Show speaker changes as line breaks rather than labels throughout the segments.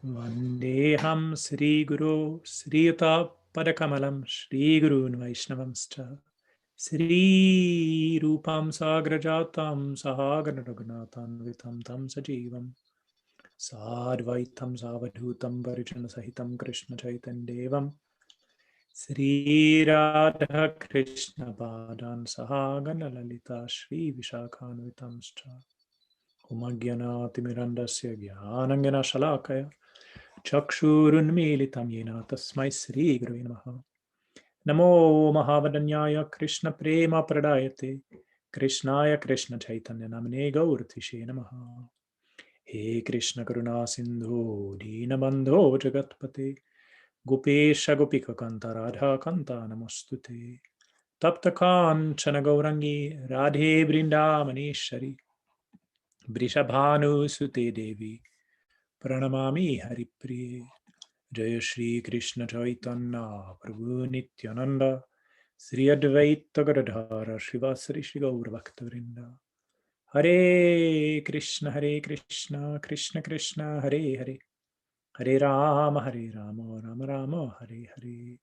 Vandeham Sri Guru Sriyuta Padakamalam Sri Gurun Vaishnavamscha Sri Rupam Sagrajatam Sahagana Raghunatham Vitam Tam Sajivam Sadvaitam Savadhutam Varijana Sahitam Krishna Chaitan Devam Sri Radha Krishna Padan Sahagana Lalita Sri Vishakhan Vitamscha Umagyana Timirandasya Gyanangana Shalakaya Chakshurunmilitam yena tasmai Sri Gurave Namaha. Namo Mahavadanyaya Krishna Prema Pradayate Krishnaya Krishna Chaitanya Namane Gauratishe Namaha. He Krishna Karuna Sindhu Dinabandho Jagatpate Gopesha Gopika Kanta Radha Kanta Namostute Tapta Kanchana Gaurangi Radhe Brindamaneshwari Brishabhanu Sute Devi Pranamami Haripriye Jaya Shri Krishna Chaitanya Prabhu Nityananda Sri Advaita Gadadhara Srivasari Shri Gaur Bhakta-vrinda Hare Krishna Krishna Krishna Hare Hare Hare Rama Rama Rama Hare Hare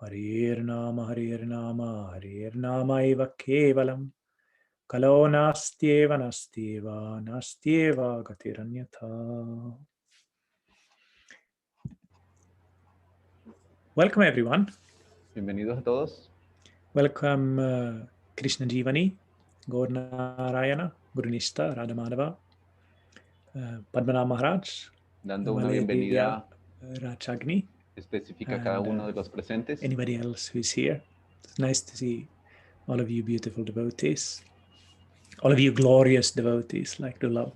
Hare Nama Hare Nama Eva Kevalam Kalo Nastyeva Gatiranyatha. Welcome everyone.
Bienvenidos a todos.
Welcome Krishna Jivani, Gaur Narayana, Gurunishta, Radha Madhava, Padmanabh Maharaj,
Dando una bienvenida
Rachagni,
específica a cada uno de los presentes.
Anybody else who's here. It's nice to see all of you beautiful devotees, all of you glorious devotees like to love.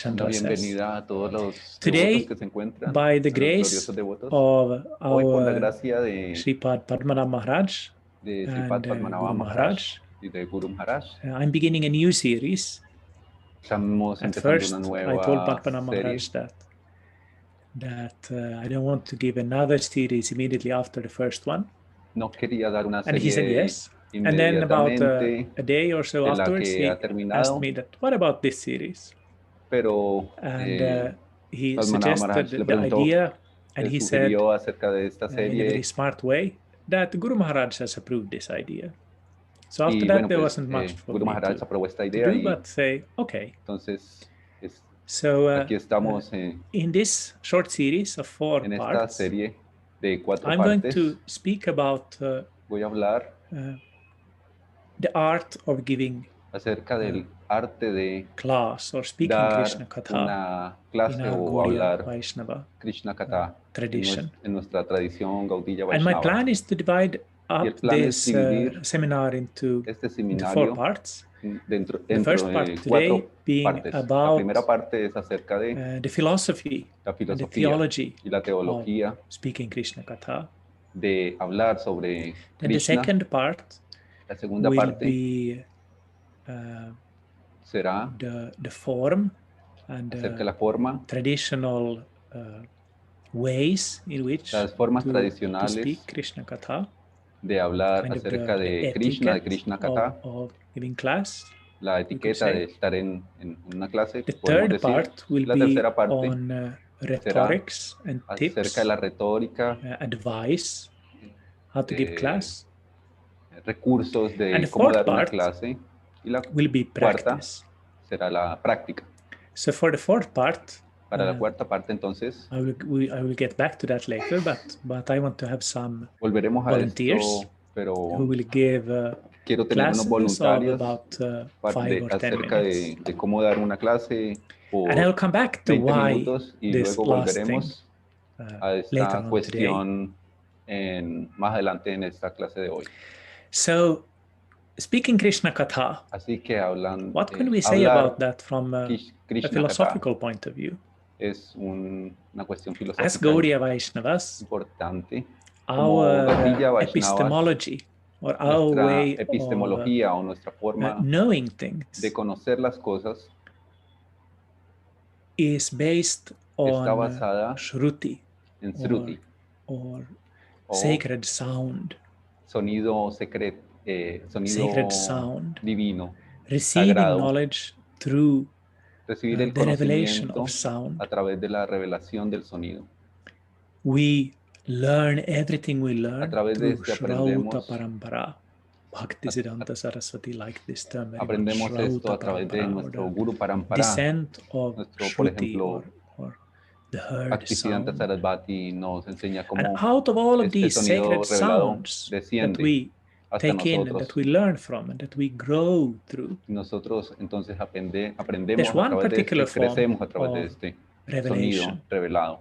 Una bienvenida a todos los
Today,
devotos que se encuentran,
by the
a los
grace
gloriosos devotos.
of
Hoy por la
our
gracia de
Sripad Padmanabh Maharaj
Sripad
and
Padmanabha
Guru Maharaj,
y de Guru Maharaj,
I'm beginning a new series.
estamos
At
empezando
first,
una
I told
nueva
Padmanabh
serie.
Maharaj that I don't want to give another series immediately after the first one.
No quería dar una
And he said
serie
yes. And then about
inmediatamente
a day or so
de la
afterwards,
que
he
ha terminado,
asked me that, what about this series?
pero
And he
Padmanabha Maharaj
suggested
le
the
preguntó,
idea, and he said
sugirió acerca de esta
in a
serie.
very smart way that Guru Maharaj has approved this idea. So after
Y
that,
bueno,
there
pues,
wasn't much for
Guru
me
Maharaj
to
aprobó esta idea
do,
y
but say, okay.
entonces
So
aquí estamos
in this short series of 4
en esta
parts,
serie de 4
I'm
partes.
going to speak about
Voy a hablar
the art of giving
acerca del arte de
class or speaking
dar
Krishna Katha
una clase
in our
o
Gaudiya
hablar
Vaishnava
Krishna Katha
tradition.
en nuestra tradición Gaudiya
And my
Vaishnava.
plan is to divide
Y el
up
plan
this
es dividir
seminar into
este
4
seminario
parts.
dentro
The first part
de
today
4
being
partes. La
about
primera parte es acerca de
the philosophy
la
and the
filosofía
theology
y la
of
teología
speaking Krishna Katha.
de hablar sobre
Then the
Krishna.
second part
La segunda
will
parte
be
será
the form and
acerca de la forma,
traditional ways in which
las formas
to
tradicionales
speak Krishna Katha,
de hablar
kind of
acerca de Krishna Katha,
of giving class.
la etiqueta de estar en una clase,
The
podemos
third
decir.
part will
La
be
tercera parte
on rhetorics and tips,
acerca de la retórica,
advice, how to give class.
Recursos de
And the
cómo
fourth
dar una
part
clase. Y la
will be
cuarta
practice.
será la práctica.
So for the fourth part,
para la cuarta parte, entonces,
I will get back to that later, but I want to have some
volveremos a
volunteers
esto, pero
who will give
quiero tener unos voluntarios
about 5 or 10
acerca
minutes.
de cómo dar una clase por
And I'll come back to
20
why
minutos y
this
luego
last thing
volveremos a esta cuestión más adelante en esta clase de hoy.
So, speaking Krishna Katha,
así que
what can we say about that from a philosophical
Katha
point of view?
Es una cuestión
As
filosófica
Gaudiya Vaishnavas,
importante.
Our
Gaudiya Vaishnavas,
epistemology or our way
epistemología o nuestra forma
knowing things
de conocer las cosas
is based
está
on
basada
Shruti
en Shruti
or sacred sound,
sonido
sacred sound,
divino,
receiving
sagrado,
knowledge through
recibir el
the revelation
conocimiento
of sound.
a través de la revelación del sonido.
We learn everything we learn
A través de
through
este
Shrauta
aprendemos,
Parampara. Bhaktisiddhanta Saraswati like this term very much.
aprendemos esto
Shrauta
a través de
Parampara, or
nuestro
the
Guru Parampara,
descent of
nuestro, por
Shruti,
ejemplo,
or the heard
Bhaktisiddhanta
sound.
Saraswati nos enseña
And
cómo
out of all of
este
these
sonido
sacred
revelado
sounds that
desciende
we
hasta
take in and that
nosotros.
we learn from and that we grow through,
Nosotros entonces aprendemos
there's
a
one
través de este,
particular form
crecemos a través de
of
este
revelation
sonido revelado.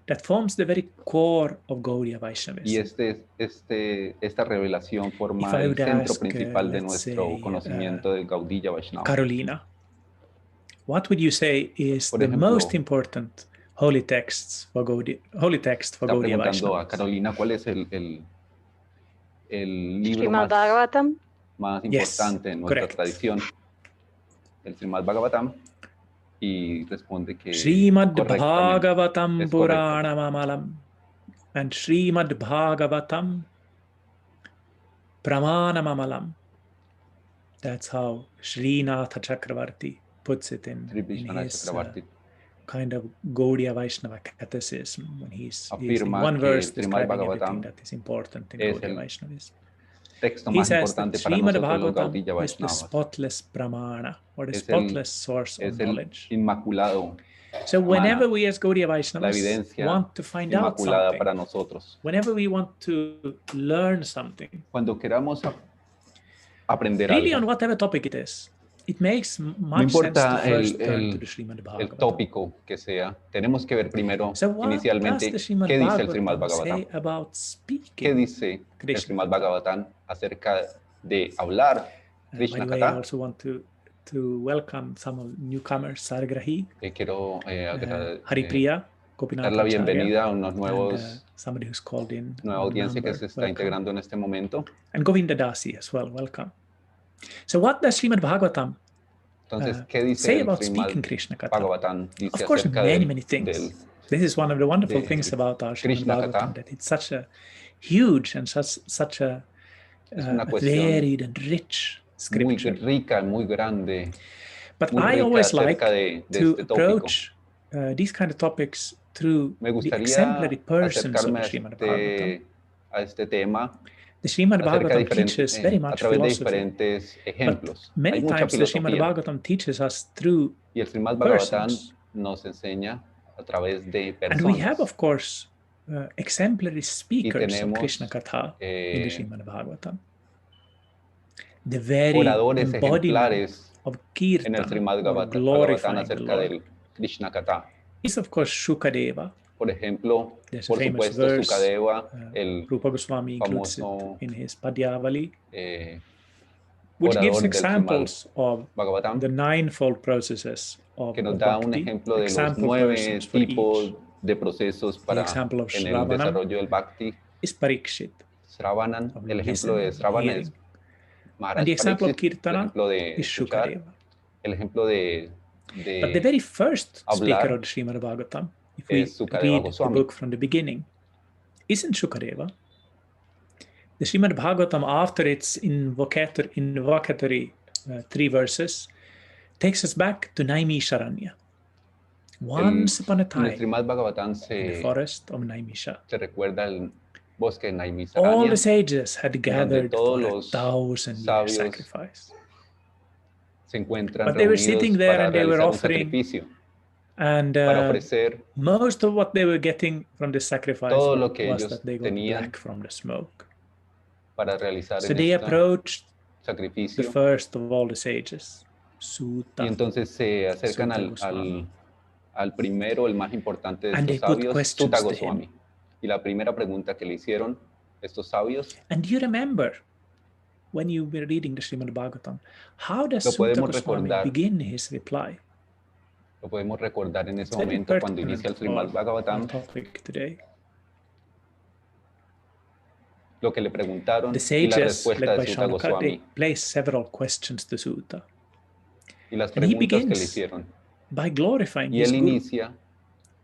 that forms the very core of Gaudiya
Y
Vaishnavism.
esta revelación
If
forma
I
el
would
centro
ask,
principal de
let's
nuestro
say,
conocimiento del Gaudiya Vaishnava.
Carolina, what would you say is
Por
the
ejemplo,
most important holy text for Gaudiya
está preguntando a
Vaishnavas?
Carolina cuál es el libro
Srimad Bhagavatam.
más importante en nuestra
correct.
tradición, el Srimad Bhagavatam, y responde que
Srimad
correctamente,
Bhagavatam
es correcto.
Puranamamalam and Srimad Bhagavatam Pramanamamalam. That's how Srinatha Chakravarti puts it in his kind of Gaudiya Vaishnava catechism when he's in one verse describing everything that is important in Gaudiya Vaishnavism. He says that Srimad Bhagavatam is the spotless Pramana, or the spotless source of knowledge.
Inmaculado.
So whenever we as Gaudiya Vaishnavas want to find out something,
para nosotros,
whenever we want to learn something,
cuando queramos aprender
really
algo,
on whatever topic it is, it makes much sense to first turn to the Srimad
el
Bhagavatam.
tópico que sea, tenemos que ver primero
So what
inicialmente
does the Srimad
qué dice el Srimad
Bhagavatam
Bhagavatam.
say about
¿Qué
speaking
dice el
Krishna
Srimad
Katha?
Bhagavatam acerca de hablar
By
Krishna
the way, I
Katha?
also want to welcome some of newcomers, Sargrahi,
Quiero
Haripriya,
dar la bienvenida a unos
and
nuevos,
somebody who's called in,
nueva audiencia que
number,
se está
welcome.
integrando en este momento.
And Govinda Dasi as well, welcome. So what does Srimad Bhagavatam
Entonces, ¿qué dice
say
el
about
Srimad
speaking Krishna Katha?
Bhagavatam? Dice
Of course,
acerca
many things.
del
This is one of the wonderful
de
things about our Srimad
Krishna
Bhagavatam,
Katha.
that it's such a huge and such a
una cuestión
varied and rich
muy
scripture.
rica, muy grande,
But
muy
I
rica
always like
acerca de
to
este tópico.
approach these kind of topics through
Me
the
gustaría
exemplary persons of
acercarme
the Srimad Bhagavatam.
a este tema
The Srimad
acerca
Bhagavatam teaches very
a
much
través de
philosophy,
diferentes
but
ejemplos. Hay
many
mucha
times the Srimad
filosofía
Bhagavatam teaches us through
y el Srimad Bhagavatam
persons.
nos enseña a través de
And we have,
personas.
of course, exemplary speakers of
tenemos,
Krishna Katha in the Srimad Bhagavatam. The very
Oradores
embodiment
ejemplares
of
en el
Kirtan,
Srimad
or
Bhagavatam
glorifying the
acerca
Lord,
del Krishna Katha.
is of course Shukadeva.
Por ejemplo,
There's a
por
famous
supuesto,
verse,
Sukadeva, el
Rupa Goswami includes
famoso,
it in his Padyavali, which
orador
gives
del
examples of
Bhagavatam,
the ninefold processes of
que nos da un
bhakti,
ejemplo de los
example
9
persons for
tipos
each.
de procesos para
example of
en el
Shravanam
desarrollo del Bhakti.
is Parikshit,
Sravanan,
of
el ejemplo de
listening,
Sravana
hearing.
es Maharaj
And the example of
Parikshit, el
Kirtana
ejemplo de
is
escuchar,
Shukadeva.
el ejemplo de
But the very first
hablar
speaker of the Srimad Bhagavatam, if we
es Sukadeva
read the
Goswami.
book from the beginning, isn't Shukadeva. The Srimad Bhagavatam, after its invocatory 3 verses, takes us back to Naimisharanya. Once upon a
En el
time,
Srimad Bhagavatam
in the
se
forest of Naimisha,
recuerda el bosque de
all
Naimisaranya,
the sages had gathered
todos
for
los
1,000-year
sabios
sacrifice.
se encuentran
But they were
reunidos
sitting there
para
and they were
realizar un
offering,
sacrificio,
and
para ofrecer
most of what they were getting from the sacrifice
todo lo que
was
ellos
that they got
tenían
black from the smoke.
para realizar
So
en
they
este
approached the
sacrificio.
first of all the sages, Suta,
Y entonces se acercan
Suta
al
Goswami.
primero, el más importante de
And
estos
they put
sabios,
questions
Suta
to
Goswami. Y la primera pregunta que le hicieron estos sabios,
And do you remember when you were reading the Srimad Bhagavatam, how does
Lo
Suta
podemos
Goswami
recordar.
begin his reply?
lo podemos recordar en ese
It's very
momento cuando inicia el
pertinent
Srimad
for our
Bhagavatam,
topic today.
lo que le preguntaron
The
y la
sages,
respuesta
led by
de Suta
Shaunaka, they
Goswami.
place several questions to Suta
Y las
And he
preguntas que le
begins
hicieron.
by glorifying
Y
his
él
guru.
inicia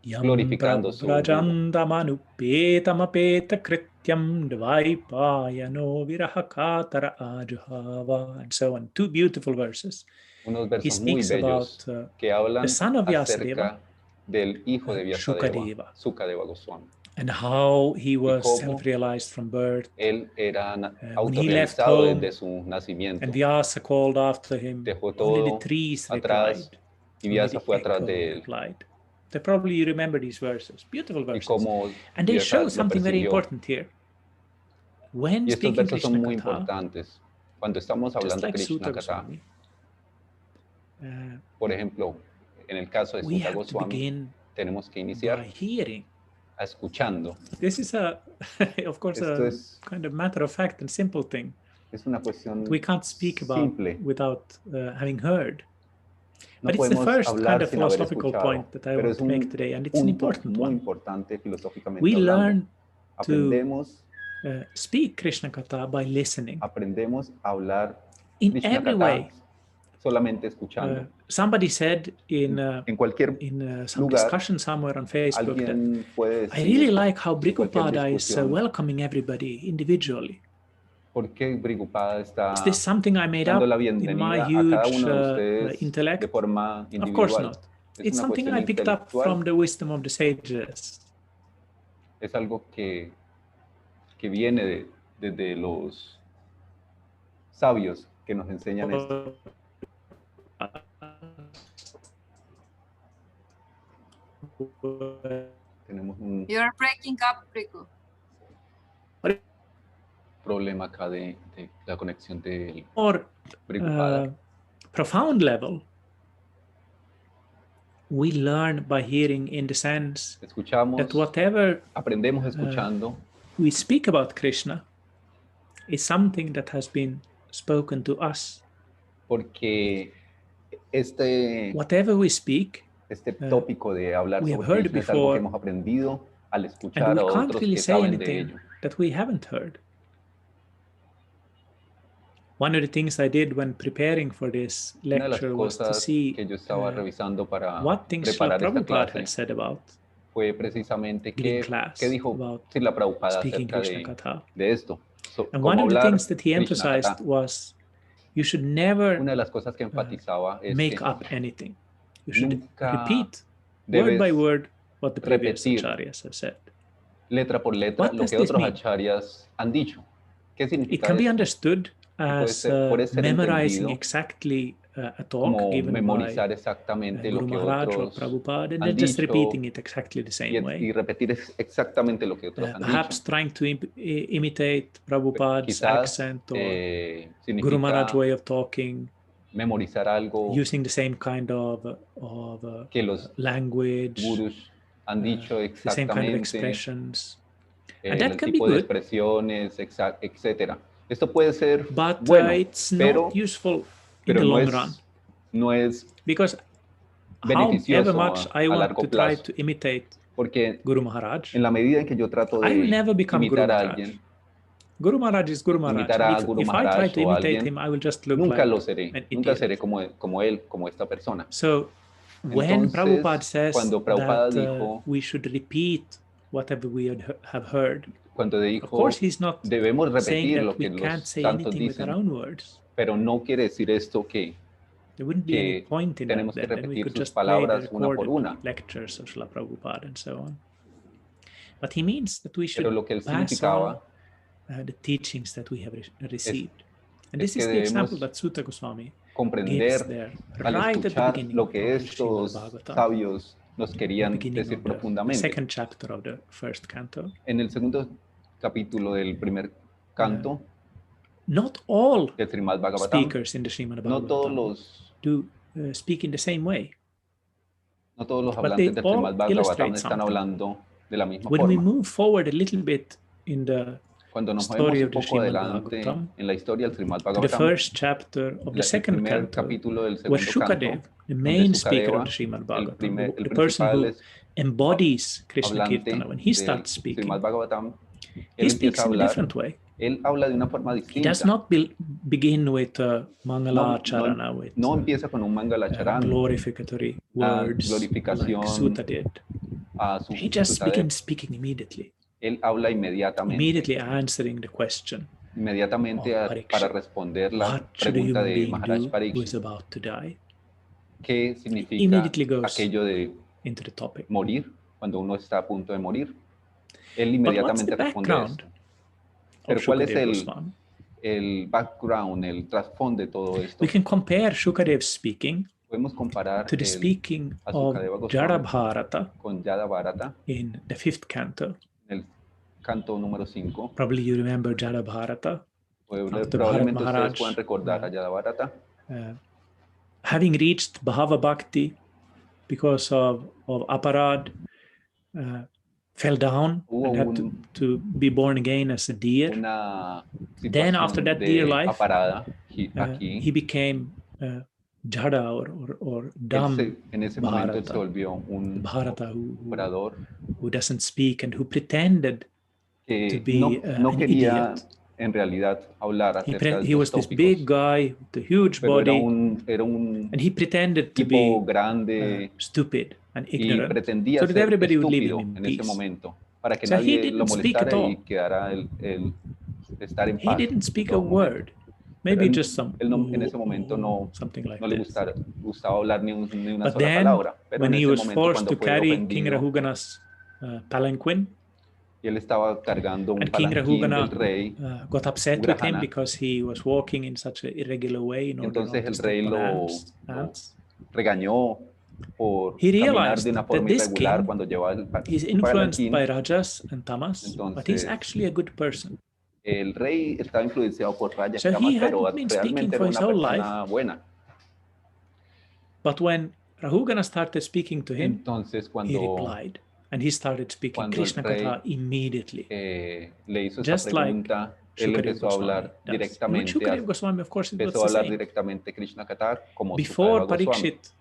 Yam
glorificando su
pravrajandamanupetamapeta krityam dvaipaya no virahakatara ajuhava, and so on. 2 beautiful verses
unos
he
versos muy
speaks about
bellos que hablan
the son of Vyasadeva,
acerca del hijo de Vyasadeva,
Shukadeva,
Sukadeva Goswami,
and how he was
cómo
self-realized from birth.
él era
When he left
autorrealizado
home
desde su nacimiento.
and Vyasa called after him,
Dejó
only the
todo
trees
atrás
replied.
y
Only
Vyasa
the
fue atrás
echo
de él.
replied. They probably remember these verses, beautiful
Y
verses.
cómo
And they
Vyasa
show
lo
something very
persiguió.
important here. When
Y estos
speaking
versos son
Krishna
muy
Katha,
importantes. Cuando estamos
just
hablando
like
Krishna
Sutta
Katha,
Goswami,
por ejemplo, en el caso de
we
Sutta
have to
Goswami,
begin
tenemos que
by
iniciar
hearing.
escuchando.
This is of course,
Esto
a kind of matter of fact and simple thing.
Es una cuestión
We can't speak about
simple.
without having heard.
No
But it's the
podemos
first kind
hablar
of
sin haber
philosophical
escuchado,
point that I
pero
want
es
to make
un
today, and it's an
punto
important
muy
one.
importante filosóficamente
We
hablando.
learn to
Aprendemos,
speak Krishna Katha by listening
aprendemos a hablar
in
Krishna
every
Katha
way.
solamente escuchando.
Somebody said
En cualquier
some
lugar,
discussion somewhere on Facebook that
alguien puede
I really
decir
like how
en cualquier
Bhrigupada is
discusión,
welcoming everybody individually.
¿por qué Bhrigupada
Is
está
this something I made
dando
up
la
in my
bienvenida a cada
huge
uno de ustedes
intellect?
de forma
Of course
individual?
not.
Es
It's
una
something
cuestión
I picked up from
intelectual,
the wisdom of the sages.
es algo que viene desde los sabios que nos enseñan esto. Tenemos un
You're breaking up, Rico.
problema acá de la conexión del
Or
Bhrigupada.
profound level, we learn by hearing in the sense
Escuchamos,
that whatever
aprendemos escuchando,
we speak about Krishna is something that has been spoken to us.
porque
Whatever we speak,
este tópico de hablar
we have
sobre
heard
Krishna es algo que
before,
hemos aprendido al
and
escuchar
we
a
can't
otros
really
que
say
saben de
anything
ello.
that we haven't heard. One of the things I did when preparing for this
Una de las
lecture was to
cosas
see
que yo estaba revisando para
what things Srila
preparar esta
Prabhupada
clase
had said about
fue precisamente
giving
qué
class,
dijo
about
Srila Prabhupada
speaking
acerca
Krishna Katha.
de esto.
And
Cómo
one of the
hablar
things that he
Krishna
emphasized
Katha.
was you should never
Una de las cosas que enfatizaba es
make
que
up anything. You should
nunca
repeat word by
debes
word what the previous
repetir
acharyas have said.
letra por letra
What
lo
does
que
this
otros
mean?
acharyas han dicho. ¿Qué
It
significa
can be
esto?
understood as
puede ser
memorizing
entendido
exactly a talk
como
given by
memorizar exactamente lo
Guru
que
Maharaj or
otros
Prabhupada and
han
then just
dicho
repeating it exactly the same
y
way.
repetir exactamente lo que otros han
Perhaps
dicho.
trying to imitate Prabhupada's
Quizás
accent or Guru
significa
Maharaj's way of talking,
memorizar algo
using the same kind of
que los
language,
gurus han dicho
the same kind of
exactamente,
expressions. And that
el
can be
tipo de
good,
expresiones, etc. Esto puede ser
but
bueno,
it's
pero,
not useful in the long run.
No es
Because however
beneficioso
much I
a
want
largo
to try
plazo.
to imitate
Porque
Guru Maharaj,
en la medida en que yo trato
I will
de
never become Guru
imitar a
Maharaj.
alguien,
Guru Maharaj is Guru Maharaj.
imitar a
And
Guru
if I try
Maharaj
to
o a
imitate
alguien,
him, I will just look
nunca
like
lo seré,
an
nunca
idiot.
seré como él, como esta persona.
So when
Entonces,
Prabhupada says
cuando Prabhupada
that
dijo,
we should repeat whatever we have heard,
cuando dijo,
of course he's not
debemos
saying
repetir lo
that
que
we can't
los
say
santos
anything with our
dicen,
own words.
pero no quiere decir esto que
There wouldn't be any point in that
tenemos que
then we
repetir
could
sus
just play the
palabras una por
recorded
una.
lectures of Srila Prabhupada and so on. But he means that we should
Pero lo que él
pass on
significaba
the teachings that we have received. And
es
this is
que
the example
debemos
that Sutta Goswami gives
comprender
there,
al
right at the
escuchar
beginning
lo
of
que
Srimad
estos
Bhagavatam,
sabios nos
the
querían
beginning
decir
of the
profundamente.
second chapter of the first canto.
En el segundo capítulo del primer canto
Not all
del Srimad Bhagavatam,
speakers in the Srimad
no todos
Bhagavatam
los
do speak in the same way.
No todos los
But they
hablantes del
all
Srimad Bhagavatam
illustrate
están
something.
hablando de la misma
When we
forma.
move forward a little bit in the
Cuando nos
story
movemos
of
un
the
poco
Srimad
adelante
Bhagavatam
en la historia del Srimad
to the
Bhagavatam,
first chapter of the
el
second
primer
canto,
capítulo del
where
segundo canto,
Shukadev, the
donde
main speaker
Sukadeva,
of the Srimad
el
Bhagavatam, the person
principal
who embodies Krishna
hablante
Kirtana, when he
del
starts speaking,
Srimad Bhagavatam,
he
él
speaks
empieza a
in a
hablar,
different way.
él habla de una forma
He
distinta.
does not begin with Mangala Charana, with
No empieza con un Mangala Charan,
glorificatory words like
glorificación
Sutta did.
a su
He just
Sutadev.
begins speaking immediately,
Él habla inmediatamente,
answering the question.
inmediatamente para responder la
what should a
pregunta
human
de
being
Maharaj
do who
Pariksit,
is about to die?
¿qué significa
Immediately goes
aquello de
into the topic.
morir cuando uno está a punto de morir? Él
But what's
inmediatamente
the
responde
background
esto.
of
Pero ¿cuál es
Shukadeva Goswami?
el background, el trasfondo de todo esto?
We can compare Shukadeva speaking
Podemos comparar
to the speaking
a
of
Shukadeva
Jada
Goswami
Bharata
con Yada Bharata
in the 5th canto.
en el canto número 5.
Probably you remember Jada Bharata.
Probablemente ustedes puedan recordar a Yada Bharata.
Having reached Bhava Bhakti because of aparad, fell down and had to be born again as a deer. Then after that deer life, he became Jada or dumb Bharata, Bharata who doesn't speak and who pretended to be an idiot.
En realidad hablar acerca de
he was this big guy with a huge body, and he pretended to be stupid and ignorant, so that everybody would leave him in peace. So he didn't speak at all. He didn't speak a word. Maybe just some something like this. But then, when he was forced to carry King Rahugana's palanquin,
y él estaba cargando un
palanquín
del rey,
got upset with him because he was walking in such an irregular way in order
entonces
not
el
to
rey
step
lo regañó por caminar de una forma irregular cuando llevaba el palanquín.
He's influenced by rajas and tamas, but he's actually a good person.
El rey estaba influenciado por rajas y
so
tamas, pero realmente era una persona buena.
But when Rahugana started speaking to him,
entonces,
he replied. And he started speaking Krishna Katha immediately.
Le hizo
just
esa pregunta,
like
él empezó a hablar directamente.
Shukadeva Goswami, of course,
empezó a hablar directamente Krishna Katha como
Before Parikshit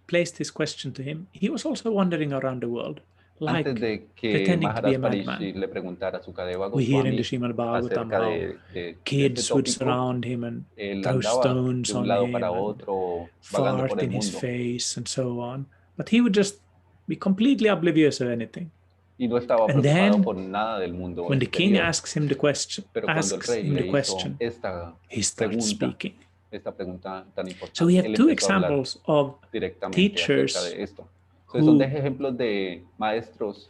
placed his question to him, he was also wandering around the world, like
antes de que
pretending to be a
Maharaj
madman.
le preguntara a Shukadeva
We hear in
Goswami
the Srimad Bhagavatam
acerca
how kids would surround him and throw stones on him,
otro,
fart in his face, and so on. But he would just be completely oblivious of anything.
Y no estaba
and
preocupado
then,
por nada del mundo
when the king
exterior.
asks him the question,
Pero cuando el rey le hizo
he starts speaking.
Esta pregunta tan importante,
so we have
él
two
empezó a hablar
examples of teachers
acerca de esto. Son dos ejemplos de maestros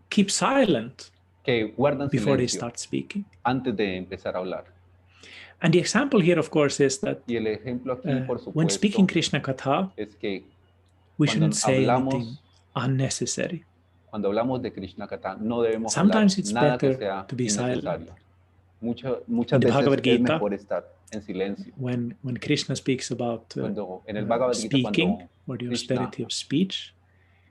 keep silent
que guardan
before they
silencio
start speaking.
Antes de empezar a hablar.
And the example here, of course, is that
y el ejemplo aquí, por supuesto,
when speaking Krishna Katha,
es que
we shouldn't say anything unnecessary.
Cuando hablamos de Krishna Katha, no debemos
Sometimes
hablar
it's
nada
better
que sea
to be
innecesario. Muchas
In the
veces
Bhagavad
es
Gita,
mejor estar en silencio.
When Krishna speaks about
en el Bhagavad Gita,
speaking or the austerity of speech,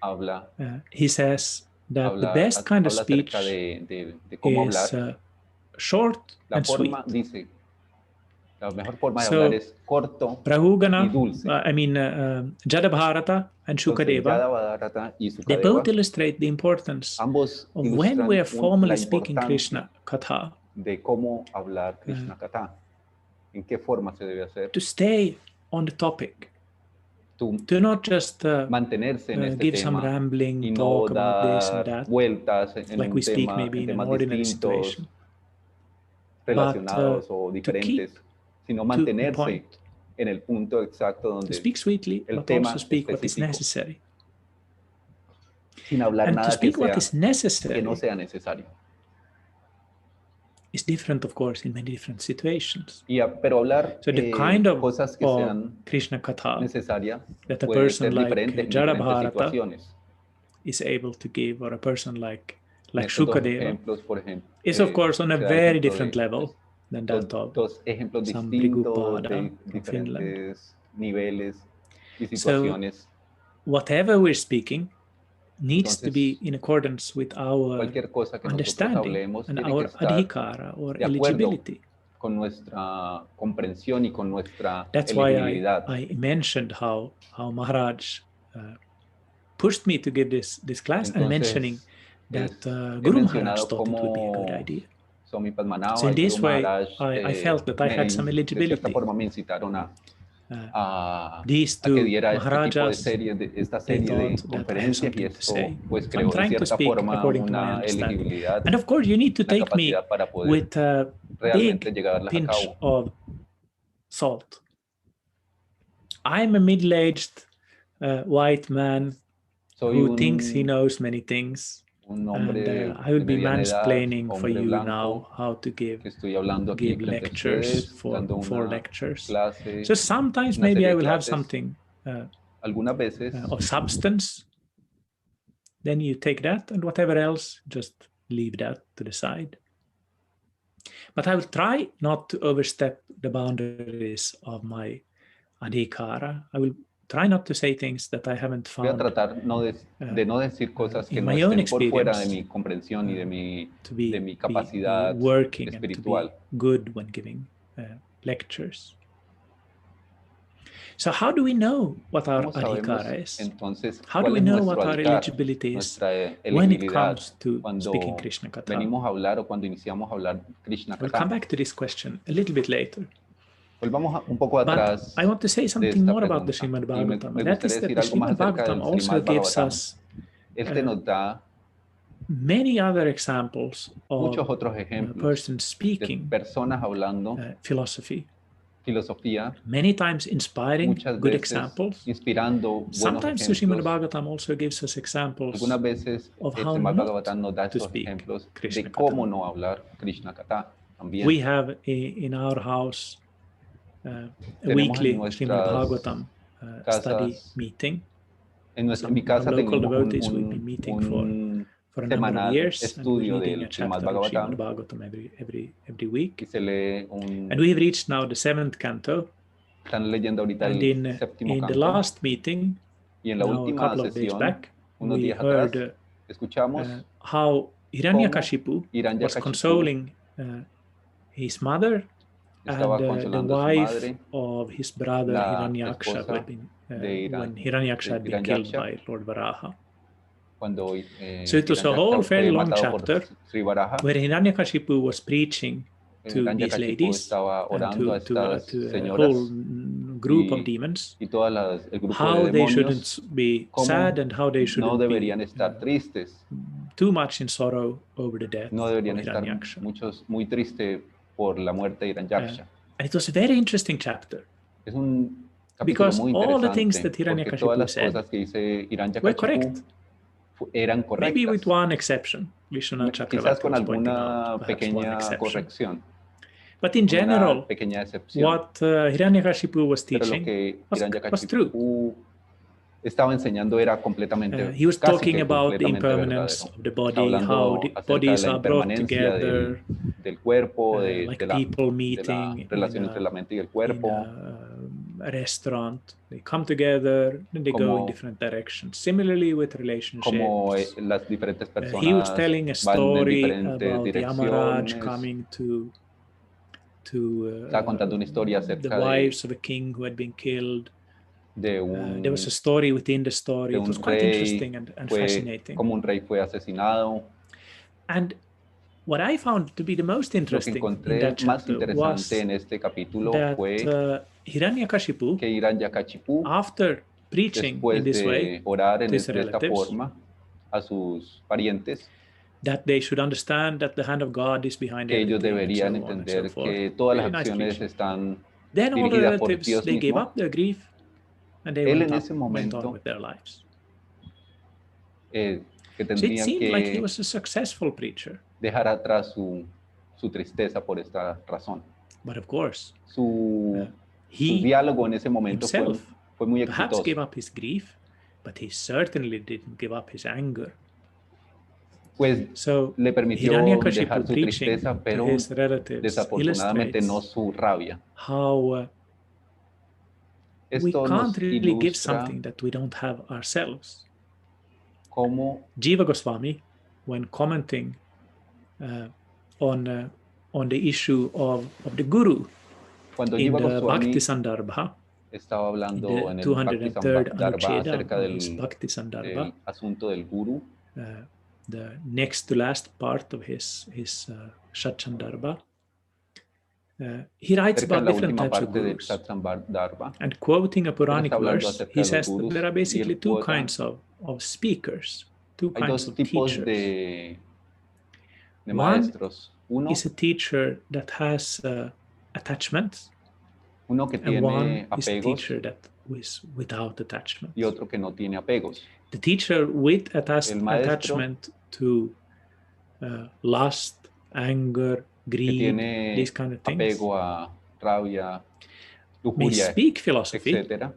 habla,
he says that the best kind of speech
de cómo
is
hablar.
Short
La
and
forma,
sweet.
Dice, la mejor forma de hablar es corto
Rahugana,
y dulce.
Jada Bharata and Shukadeva, they both illustrate the importance
ambos
of when we are formally speaking Krishna Katha,
de cómo hablar Krishna Katha, en qué forma se debe hacer,
to stay on the topic, to not just
mantenerse en este
give
tema,
some rambling
y no
talk about this and that,
vueltas en
like we speak maybe in an ordinary situation,
relacionados o diferentes, sino mantenerse en el punto exacto donde
speak sweetly,
el
but
tema
also speak what is
específico,
necessary.
sin hablar
And
nada
to speak
que,
what is necessary
que no sea necesario.
Is different, of course, in many different situations.
Pero hablar
so the kind of
cosas que sean
Krishna Katha
necesarias
that a person like Jada Bharata
situaciones.
is able to give, or a person like
Shukadeva
is, of course, on a very different level than that of some Bhrigupada from Finland.
Niveles y situaciones.
So, whatever we're speaking needs to be in accordance with our understanding and our adhikara or eligibility.
Con nuestra comprensión y con nuestra
That's
elegibilidad.
why I mentioned how Maharaj pushed me to give this class.
Entonces,
and mentioning that Guru Maharaj thought it would be a good idea. So in this way, I felt that I had some eligibility. These two Maharajas, they thought that I have something to say. I'm trying to speak according to my understanding. And of course, you need to take me with
realmente llegar a darlas a
pinch
cabo.
of salt. I'm a middle-aged white man who thinks he knows many things.
Un hombre
I will
de
be
mediana edad,
mansplaining for
hombre
you
blanco,
now how to
que estoy hablando aquí
give
frente a
lectures
ustedes,
for
dando una
lectures.
clase,
So sometimes
una
maybe
serie
I
de
will have
clases.
something
Algunas veces
of substance. Then you take that, and whatever else, just leave that to the side. But I will try not to overstep the boundaries of my adhikara. I will try not to say things that I haven't
voy a
found
tratar de no decir cosas que
in
no
my own
estén por fuera de
experience
mi comprensión y de
to
mi
be
capacidad
working and to
espiritual.
be good when giving lectures. So how do we know what our
¿Cómo sabemos
adhikara is?
entonces
How do
cuál
we
es
know
nuestro
what our
adhikar,
eligibility is
nuestra
when it
elegibilidad
comes to
cuando
speaking Krishna Katha?
venimos a hablar o cuando iniciamos a hablar Krishna
We'll come
Katha?
back to this question a little bit later.
Volvamos un poco atrás
But I want to say
de
something
esta
more about the
pregunta.
Srimad
Y me
Bhagavatam. And that is
gustaría
that
decir
the
algo más
Srimad
acerca
Bhagavatam
del
also
Srimad
gives
Bhagavatam.
us
Nos da
many other examples
muchos
of
otros ejemplos
persons
de
speaking
personas hablando
philosophy.
filosofía,
Many times inspiring
muchas
good
veces
examples.
inspirando buenos
Sometimes the Srimad
ejemplos.
Bhagavatam also gives us examples
Algunas veces
of
el
how
Srimad
not
Bhagavatam nos da
to
estos
speak
ejemplos
Krishna
de cómo
Katha.
no hablar Krishna Katha también.
We have in our house a
Tenemos en
weekly Srimad
nuestras
Bhagavatam study
casas,
meeting.
en mi
Some
casa
local
tenemos
devotees we've been meeting for
un
a number of
semanal
years, and we're
estudio
reading a
del Srimad
chapter of Srimad
Bhagavatam
Bhagavatam every week.
y se lee
And we've reached now the 7th canto.
Están leyendo ahorita
And
el séptimo
in the
canto.
last meeting,
Y en la
now a
última
couple of days
sesión,
back,
unos
we
días atrás,
heard
escuchamos
how Hiranyakashipu was consoling his mother
estaba
and the
consolando a su
wife
madre,
of his brother
la
Hiranyaksha, who
esposa
had been
de
when Hiranyaksha had been killed
Hiranyaksha,
by Lord Varaha.
cuando
So it was a
Hiranyaksha
whole
fue
fairly long
matado por
chapter
Sri Varaha.
where Hiranyakashipu was preaching to these
Hiranyakashipu
ladies
estaba
and
orando a estas
to a
señoras
whole group of demons,
y todas el grupo
how
de
they
demonios,
shouldn't be sad and how they
no
shouldn't
deberían
be
estar tristes,
too much in sorrow over the death
no deberían
of
estar
Hiranyaksha.
muy tristes por la muerte de Hiranyaksha.
And it was a very interesting chapter.
Es un capítulo
Because
muy
all the things
interesante
that
porque todas
Hiranyakashipu
las
said
cosas que dice
were correct.
eran
Maybe with
correctas,
one exception. Vishwanath
quizás
Chakravarti
con
was pointing
alguna
out perhaps one
pequeña
exception.
corrección,
But in
con una
general,
pequeña excepción.
what Hiranyakashipu was
Pero lo
teaching
que
was true.
Hiranyakashipu estaba enseñando era completamente,
He was
casi
talking
que
about the
completamente
impermanence
verdadero.
of the
Está
body, how
hablando
the
acerca de
bodies
la
are brought
impermanencia
together,
del cuerpo,
like people
de la
meeting
relación
in
entre la mente y el
in
cuerpo,
a restaurant. They come together and they go in different directions. Similarly with
como
relationships.
las diferentes personas
He was telling a
van en
story
diferentes
about Yamaraj
direcciones.
coming to
Estaba contando una historia
the
acerca
wives of a king who had been killed.
There
was a story within the story. It was quite interesting and fascinating.
Como un rey fue asesinado.
And what I found to be the most interesting in that chapter was
en este capítulo
that
fue
Hiranyakashipu,
que Hiranyakashipu,
after preaching in this way
orar
to his
de esta
relatives,
forma a sus parientes,
that they should understand that the hand of God is behind
que ellos
everything,
deberían
and so on
entender
and so forth.
que todas las
Very nice
acciones
preaching.
están
Then all the
dirigidas por
relatives,
Dios
they gave
mismo.
up their grief and they
Él
went
en ese
on
momento
with their lives.
Que
So it
tendrían
seemed like he
que
was a successful preacher.
dejar atrás su tristeza por esta razón.
But of course,
Su
he
diálogo en ese momento
himself
fue muy
perhaps
exitoso.
gave up his grief, but he certainly didn't give up his anger.
Pues
So
le permitió
Hiranyakashipu
dejar su
preaching
tristeza,
to
pero
his relatives
desafortunadamente no
illustrates
su rabia.
how we
Esto
can't
nos
really give
ilustra
something that we don't have ourselves.
cómo
Jiva Goswami, when commenting on the issue of the Guru
cuando
in
Jiva
the
Goswami
Bhakti Sandarbha,
estaba
in
hablando
the
en el
203rd
Bhakti Sandarbha
Anucheda
acerca
of his Bhakti Sandarbha,
del asunto del Guru,
the next to last part of his Shatchandarbha, he writes
cerca de
about
la
different
última
types of
parte del
gurus.
Shatchandarbha,
And quoting a Puranic
está hablando
verse,
acerca
he
de los
says that
gurus
there are
y
basically
él
two
quota,
kinds of speakers, two
hay
kinds
dos
of
tipos
teachers.
de
One
maestros. Uno
is a teacher that has attachments,
uno que
and one
tiene
is a
apegos
teacher that is without attachments.
y otro que no tiene apegos.
The teacher with
El maestro
attachment to lust, anger,
que
greed,
tiene
these kind of things,
apego a rabia,
may
lujuria,
speak philosophy,
etcétera,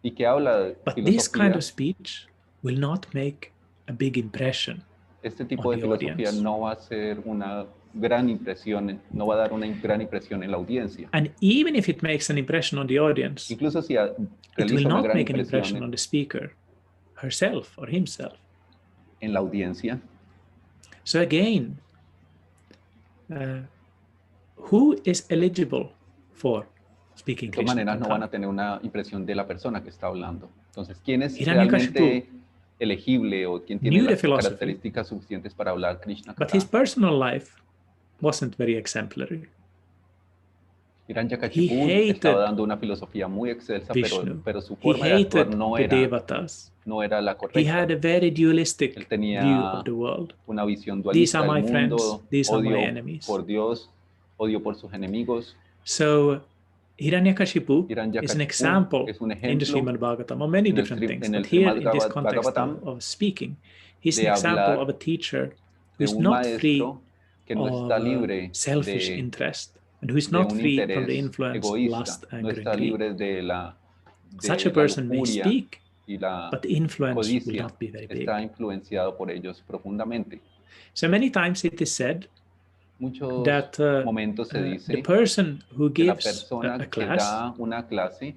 y que habla de
but this kind
filosofía,
of speech will not make a big impression
este tipo
on
de
the
filosofía
audience.
no va a hacer una gran impresión, no va a dar una gran impresión en la audiencia.
And even if it makes an impression on the audience,
Incluso si
it will
realiza una
not
gran
make an impression
impresión
on the speaker herself or himself.
en la audiencia.
So again, who is eligible for speaking
De todas
Krishna
maneras no van
Katha?
a tener una impresión de la persona que está hablando. Entonces, ¿quién es
Hiranyakashipu
realmente elegible o quién tiene
knew the
las
philosophy,
características suficientes para hablar Krishna
but his
Katha?
personal life wasn't very exemplary. He
Hiranyakashipu estaba
hated
dando una filosofía muy excelsa,
Vishnu.
pero su
He
forma de actuar
hated
no
the
era
devatas.
la
He
correcta.
had a very
Él
dualistic view
tenía
of the world.
una visión
These
dualista
are
del
my friends,
mundo,
these are my
odio
enemies.
por Dios, odio por sus enemigos.
So Hiranyakashipu is an
Hiranyakashipu
example
es un
in the
ejemplo
Srimad Bhagavatam of many
en el
different things,
en el
but here
Srimad
in this context
Bhagavatam
of speaking, he's an
de
example
hablar
of a teacher who
de
is
un
not free
maestro que no está
of
libre
selfish interest, and who is
de
not
un
free from the
interés
influence of
egoísta,
lust,
no
anger, and
está
greed.
libre
Such a
de la
person may
lujuria
speak,
y la
but the influence will
codicia,
not be very big.
está influenciado por ellos profundamente.
So many times it is said
Muchos
that
momentos se
the
dice
person who
que la
gives
persona
a
que
class
da una clase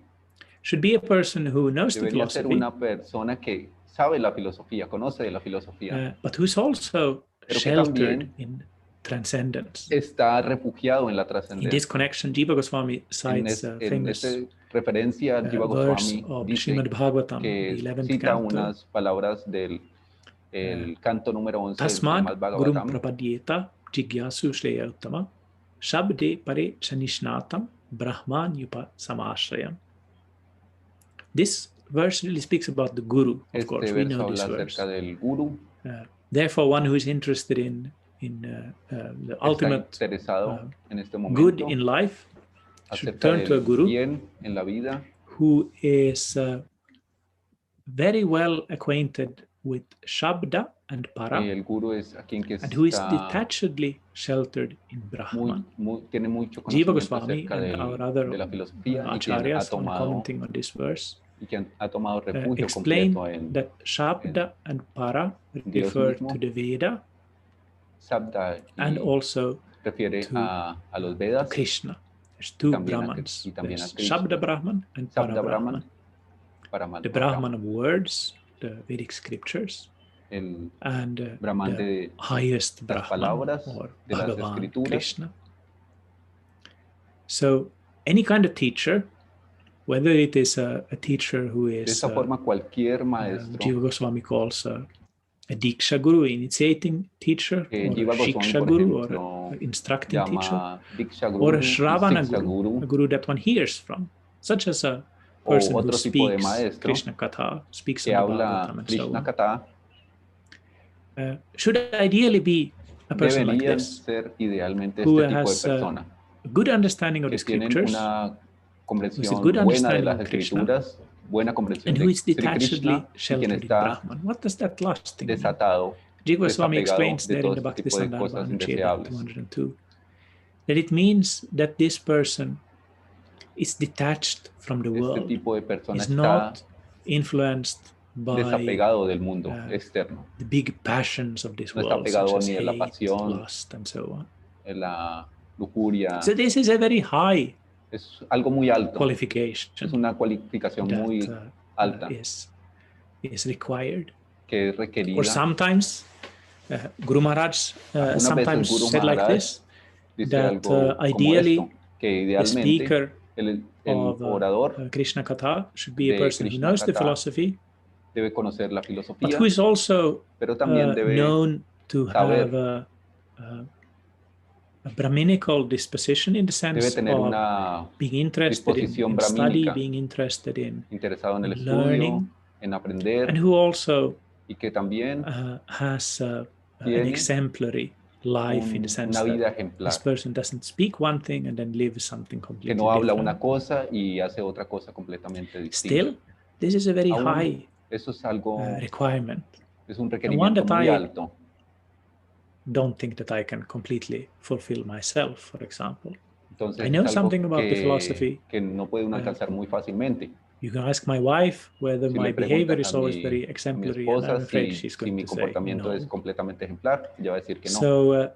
should be a person who knows the
debería ser
philosophy,
una persona que sabe la filosofía, conoce de la filosofía,
but who's also
pero que
sheltered
también
in transcendence.
está refugiado en la
In
trascendencia.
this connection, Jiva Goswami cites a
En
famous
esta referencia, Jiva
verse
Goswami
of the
dice
Srimad Bhagavatam,
que
the 11th
cita
canto.
unas palabras del canto número 11 del
Tasmad
Srimad
gurum
Bhagavatam.
prapadyeta jigyasu shreya uttama shabde pare chanishnatam brahman yupa samashrayam. This verse really speaks about the guru, of course. We know this verse.
Acerca del guru.
Therefore, one who is interested in the ultimate
en este momento,
good in life should turn to a guru
bien en la vida,
who is very well acquainted with Shabda and Para,
el guru es aquel que
and who is detachedly sheltered in Brahman.
Tiene mucho
Jiva
conocimiento
Goswami
acerca
and our other
de la filosofía y quien
acharyas, on commenting on this verse,
ha tomado refugio
explain
completo en
that Shabda and Para refer to the Veda,
Shabda
and also
refiere
to
a los Vedas,
Krishna. There's two Brahmans. There's Shabda Brahman and Para Brahman. The Brahman of words, the Vedic scriptures, and the highest Brahman, or Bhagavan, Krishna. So any kind of teacher, whether it is a teacher who is Jiva Goswami calls a Diksha Guru, initiating teacher, or a Shiksha Guru, or an instructing teacher, or a Shravana Guru, a Guru that one hears from, such as a person who speaks Krishna Katha, speaks on the Bhagavatam, and so on. Should ideally be a person like this, who has a good understanding of the scriptures, who has a good understanding of Krishna, and who is detachedly sheltered in Brahman. What does that last thing mean? Jiva Goswami explains there in the Bhaktisandarbha Anucheda 202 that it means that this person is detached from the world, is not influenced by the big passions of this world, such as hate, lust, and so on. So this is a very high qualification that is required. Or sometimes Guru Maharaj sometimes said like this, that ideally the speaker of Krishna Katha should be a person who knows the philosophy, but who is also known to have a Brahminical disposition, in the sense of being interested in study, being interested in learning, and who also has an exemplary life in the sense
una vida
that
ejemplar.
this person doesn't speak one thing and then lives something
Que
completely
no habla
different.
una cosa y hace otra cosa completamente distinta.
Still, this is a very
Aún
high
eso es algo,
requirement.
es un
And one
requerimiento
that
muy
I
alto.
don't think that I can completely fulfill myself, for example.
Entonces
I know
es algo
something about the philosophy.
que no puede uno alcanzar muy fácilmente.
You can ask my wife whether
Si
my
le
behavior
preguntas
is
a
always
mi,
very
a mi
exemplary, and I'm
esposa
afraid she's
si
going
mi
to say
comportamiento es
no.
completamente ejemplar, ella va a decir que no.
So,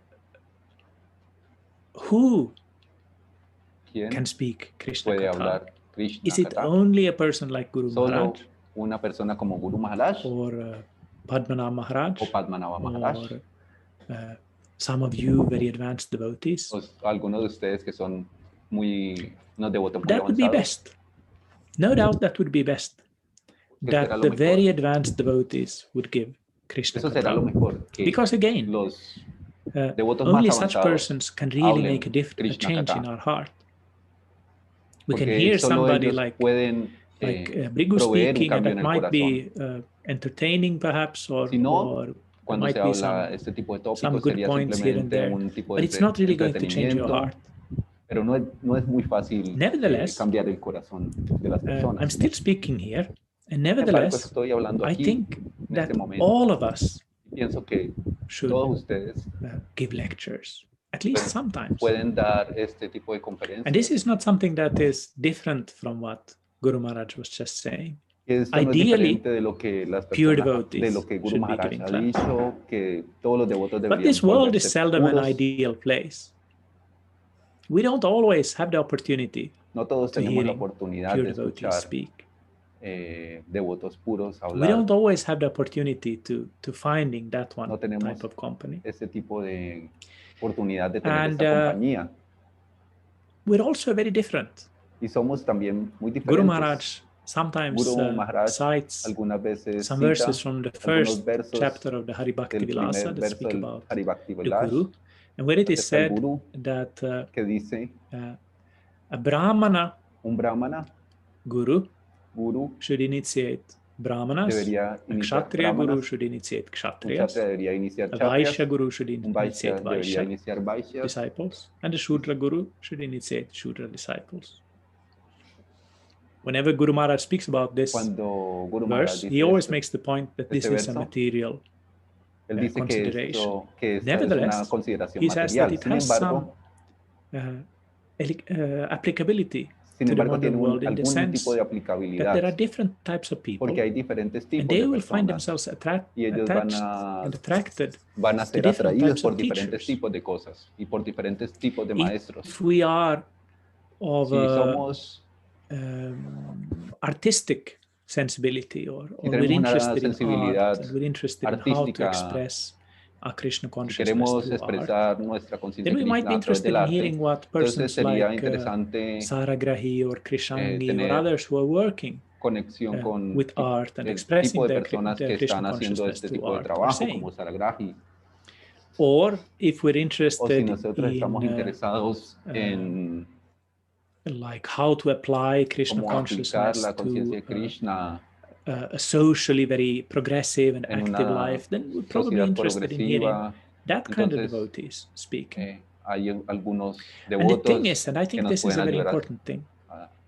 who
¿Quién
can speak Krishna
puede
Katha?
hablar Krishna
Is it
Katha?
only a person like Guru
Solo
Maharaj,
una persona como Guru Maharaj
or Padmanabh Maharaj,
o Padmanabha Maharaj,
or some of you very advanced devotees?
o algunos de ustedes que son unos devotos muy
That would be
avanzados?
best. No doubt that would be best.
¿Qué será
That
lo
the
mejor?
very advanced devotees would give Krishna
Eso será lo
Katha.
mejor, que
Because again,
los devotos más
only such
avanzados
persons can really
hablen
make a
Krishna
change
Katha.
in our heart. We can
Porque
hear
solo
somebody
ellos
like
pueden
Bhrigu
proveer un
speaking, and
cambio
that
en el
might be
corazón.
entertaining perhaps, or,
Si no,
or there
cuando
might
se
be
habla
some
este tipo de
some
tópicos
good
sería
points here and
simplemente
there,
un tipo
but
de
it's not really going to change your
entretenimiento,
heart.
pero no es muy fácil
Nevertheless,
cambiar el corazón de las personas.
I'm still speaking here, and
Sin embargo,
nevertheless,
estoy hablando
I
aquí
think
en
that
este momento.
all of us
Pienso que
should
todos ustedes
give lectures, at least sometimes.
pueden dar este tipo de
And
conferencias.
this is not something that is different from what Guru Maharaj was just saying.
Esto no es diferente de lo que las
pure
personas,
devotees
de lo que Guru
should be
Maharaj
giving
ha
classes.
dicho, que todos los devotos
But
deberían
this world is
volverse
seldom an
puros.
ideal place. We don't always have the opportunity
No todos
to
tenemos la
hearing
oportunidad
pure
de
devotees
escuchar
speak.
Devotos puros
We
hablar.
don't always have the opportunity to finding that one
No tenemos
type of company.
ese tipo de oportunidad de tener
And
esta compañía.
we're also very different.
Y somos también muy diferentes.
Guru Maharaj sometimes
Guru Maharaj
cites
algunas veces
some
cita
verses from the first
versos
chapter of the Hari Bhakti
del
Vilasa
primer
that
verso
speak
del
about
Hari Bhakti
the
Vilas,
Guru, and where it is
acerca del
said
Guru,
that
que dice
a Brahmana
un brahmana
Guru
Guru
should initiate Brahmanas,
debería
a
iniciar
Kshatriya Guru
brahmanas,
should initiate
un
Kshatriyas,
kshatriya debería iniciar
a
kshatriyas,
Vaishya Guru should
un vaishya
initiate
debería
Vaishya
iniciar vaishyas,
disciples, and a Shudra Guru should initiate Shudra disciples. Whenever Guru Maharaj speaks about this
Cuando Guru Maharaj
verse,
dice
he always
esto,
makes the point that this
este
is a
verso,
material
él dice
consideration.
que esta es una
Nevertheless,
consideración
he says that
material.
it
Sin
has
embargo,
some applicability
sin
to the
embargo
modern
tiene
world in the
algún
sense
tipo de
that
aplicabilidad,
there are different types of people,
porque hay diferentes
and
tipos
they
de
will find
personas
themselves
y ellos
attached and attracted
van a
to
ser
different
atraídos
types
por
of
diferentes
teachers.
tipos de cosas y por diferentes tipos de maestros.
If we are of
Si somos
artistic sensibility, or
si
we're
tenemos una
interested in
sensibilidad
art, and we're interested in how to
artística,
express our Krishna
si
consciousness
queremos
through art,
expresar nuestra conciencia
then we might be
Krishna a través
interested
del
in
arte,
hearing what
entonces
persons
sería
like
interesante
Saragrahi or Krishangi or
tener
others who are working
conexión con
with art and
el
expressing
tipo de
their
personas que
Krishna
están haciendo
consciousness
este
through
tipo de
art are
trabajo,
saying.
como Saragrahi.
Or if we're
O si
interested
nosotros estamos
in
interesados en
like how to apply Krishna
cómo aplicar
consciousness
la conciencia de
to
Krishna
a socially very progressive and
en
active
una
life, then we're probably
sociedad
interested in hearing
progresiva,
that kind of
entonces
devotees speaking.
Hay algunos
And the
devotos
thing is, and I
que
think
nos
this is
pueden
a very
ayudar
important thing,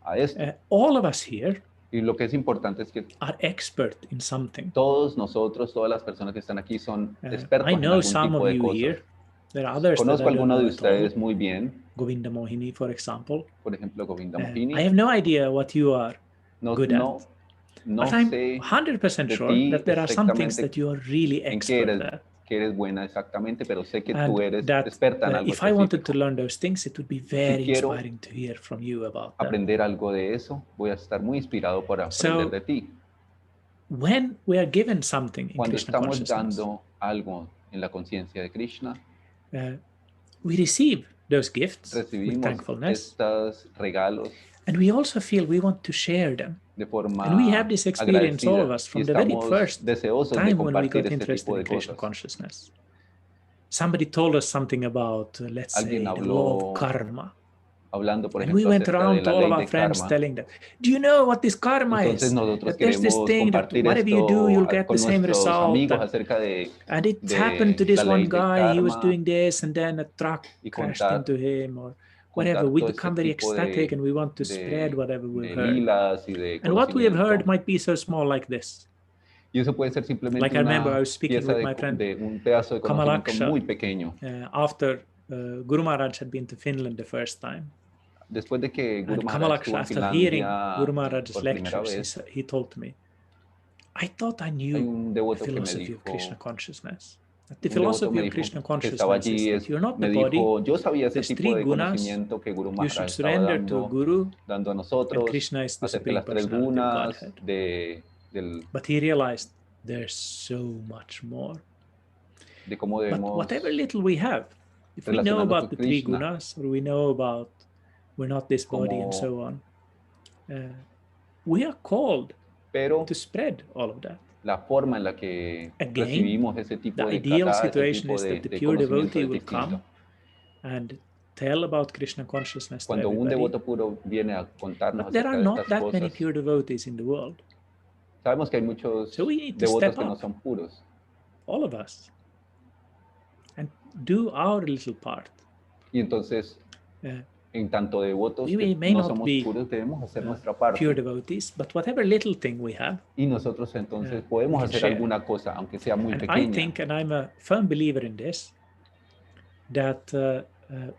a esto.
all of us here
Y lo que es importante es que
are expert in something.
todos nosotros, todas las personas que están aquí son expertos
I
en
know
algún
some
tipo
of
de
you
cosas.
here. There are others
Conozco
that I don't
algunos
know
de
at all.
ustedes muy bien.
Govinda Mohini, for example.
Por ejemplo, Govinda Mohini.
I have no idea what you are good at.
No
But I'm
sé
100%
de
sure
ti
that there are some things
exactamente
that you are really
en qué
expert at.
que eres buena exactamente, pero sé que
And
tú eres
that,
experta en algo
if I wanted to
específico.
learn those things, it would be very
quiero
inspiring to hear from you about that.
Aprender algo de eso, voy a estar muy inspirado por aprender de ti.
When we are given something in
Cuando
Krishna
estamos
consciousness,
dando algo en la conciencia de Krishna,
we receive those gifts with
recibimos
thankfulness,
estos regalos
and we also feel we want to share them.
de forma
And we have this experience, all of
agradecida,
us, from
y
the very
estamos
first
deseosos de
time when we
compartir
got
este
interested
tipo
in
de
Krishna
cosas.
consciousness. Somebody told us something about, let's say,
Alguien
the law
habló
of karma.
hablando, por
And we
ejemplo,
went
acerca de
around to
la
all of
ley
our
de
friends
karma.
telling them, do you know what this karma
Entonces
is?
nosotros
That there's this
queremos
thing that
compartir
whatever you do, you'll
esto
get
con
the same
nuestros
result.
amigos acerca
And it happened to
de la
this one
ley de
guy, he was
karma
doing this, and then a truck
y
crashed into him, or whatever.
contar
We
todo este
become very
tipo
ecstatic and we want to spread whatever we've
de
heard.
lilas y de
And what we have heard
conocimiento.
might be so small like this.
Y eso puede ser simplemente
Like I remember I was speaking
pieza
with my friend
de un pedazo de conocimiento
Kamalaksha,
muy pequeño.
After Guru Maharaj had been to Finland the first time.
Después de que Guru
And
Maharaj estuvo
Kamalaksha,
en
after hearing
Finlandia
Guru Maharaj's
por primera
lectures,
vez,
he told me, I thought I
hay
knew
un
the
devoto que me
philosophy of
dijo,
Krishna consciousness. That the
un devoto
philosophy
me
of
dijo
Krishna
que estaba
consciousness is
allí,
that you're not the
me
body,
dijo, yo sabía ese
there's
tipo
three
de
gunas,
conocimiento que Guru
you
Maharaj
should
estaba
surrender to Guru,
dando a
and
nosotros
Krishna is the
acerca de
Supreme
las tres
Personality of
gunas
Godhead.
del,
But he realized there's so much more.
de cómo
But
debemos
whatever little we have, if we know
relacionarnos
about
con
the three
Krishna,
gunas, or we know about we're not this body and so on, we are called
pero
to spread all of that.
la forma en la que
Again,
recibimos ese tipo
the
de
ideal
kata, ese
situation
tipo
is that the
de
pure
conocimiento
devotee
es
will
distinto.
come and tell about Krishna consciousness to
Cuando un
everybody.
devoto puro viene a contarnos
But there are
acerca de
not
estas
that many
cosas,
pure devotees in the world.
sabemos que hay muchos
So we need to
devotos
step
que no
up,
son puros.
all of us, and do our little part.
Y entonces, en tanto devotos
We
que
may
no
not
somos
be
puros, debemos hacer nuestra parte.
pure devotees, but whatever little thing we have,
Y nosotros entonces
we
podemos
can
hacer
share.
alguna cosa, aunque sea muy
And I
pequeña.
think, and I'm a firm believer in this, that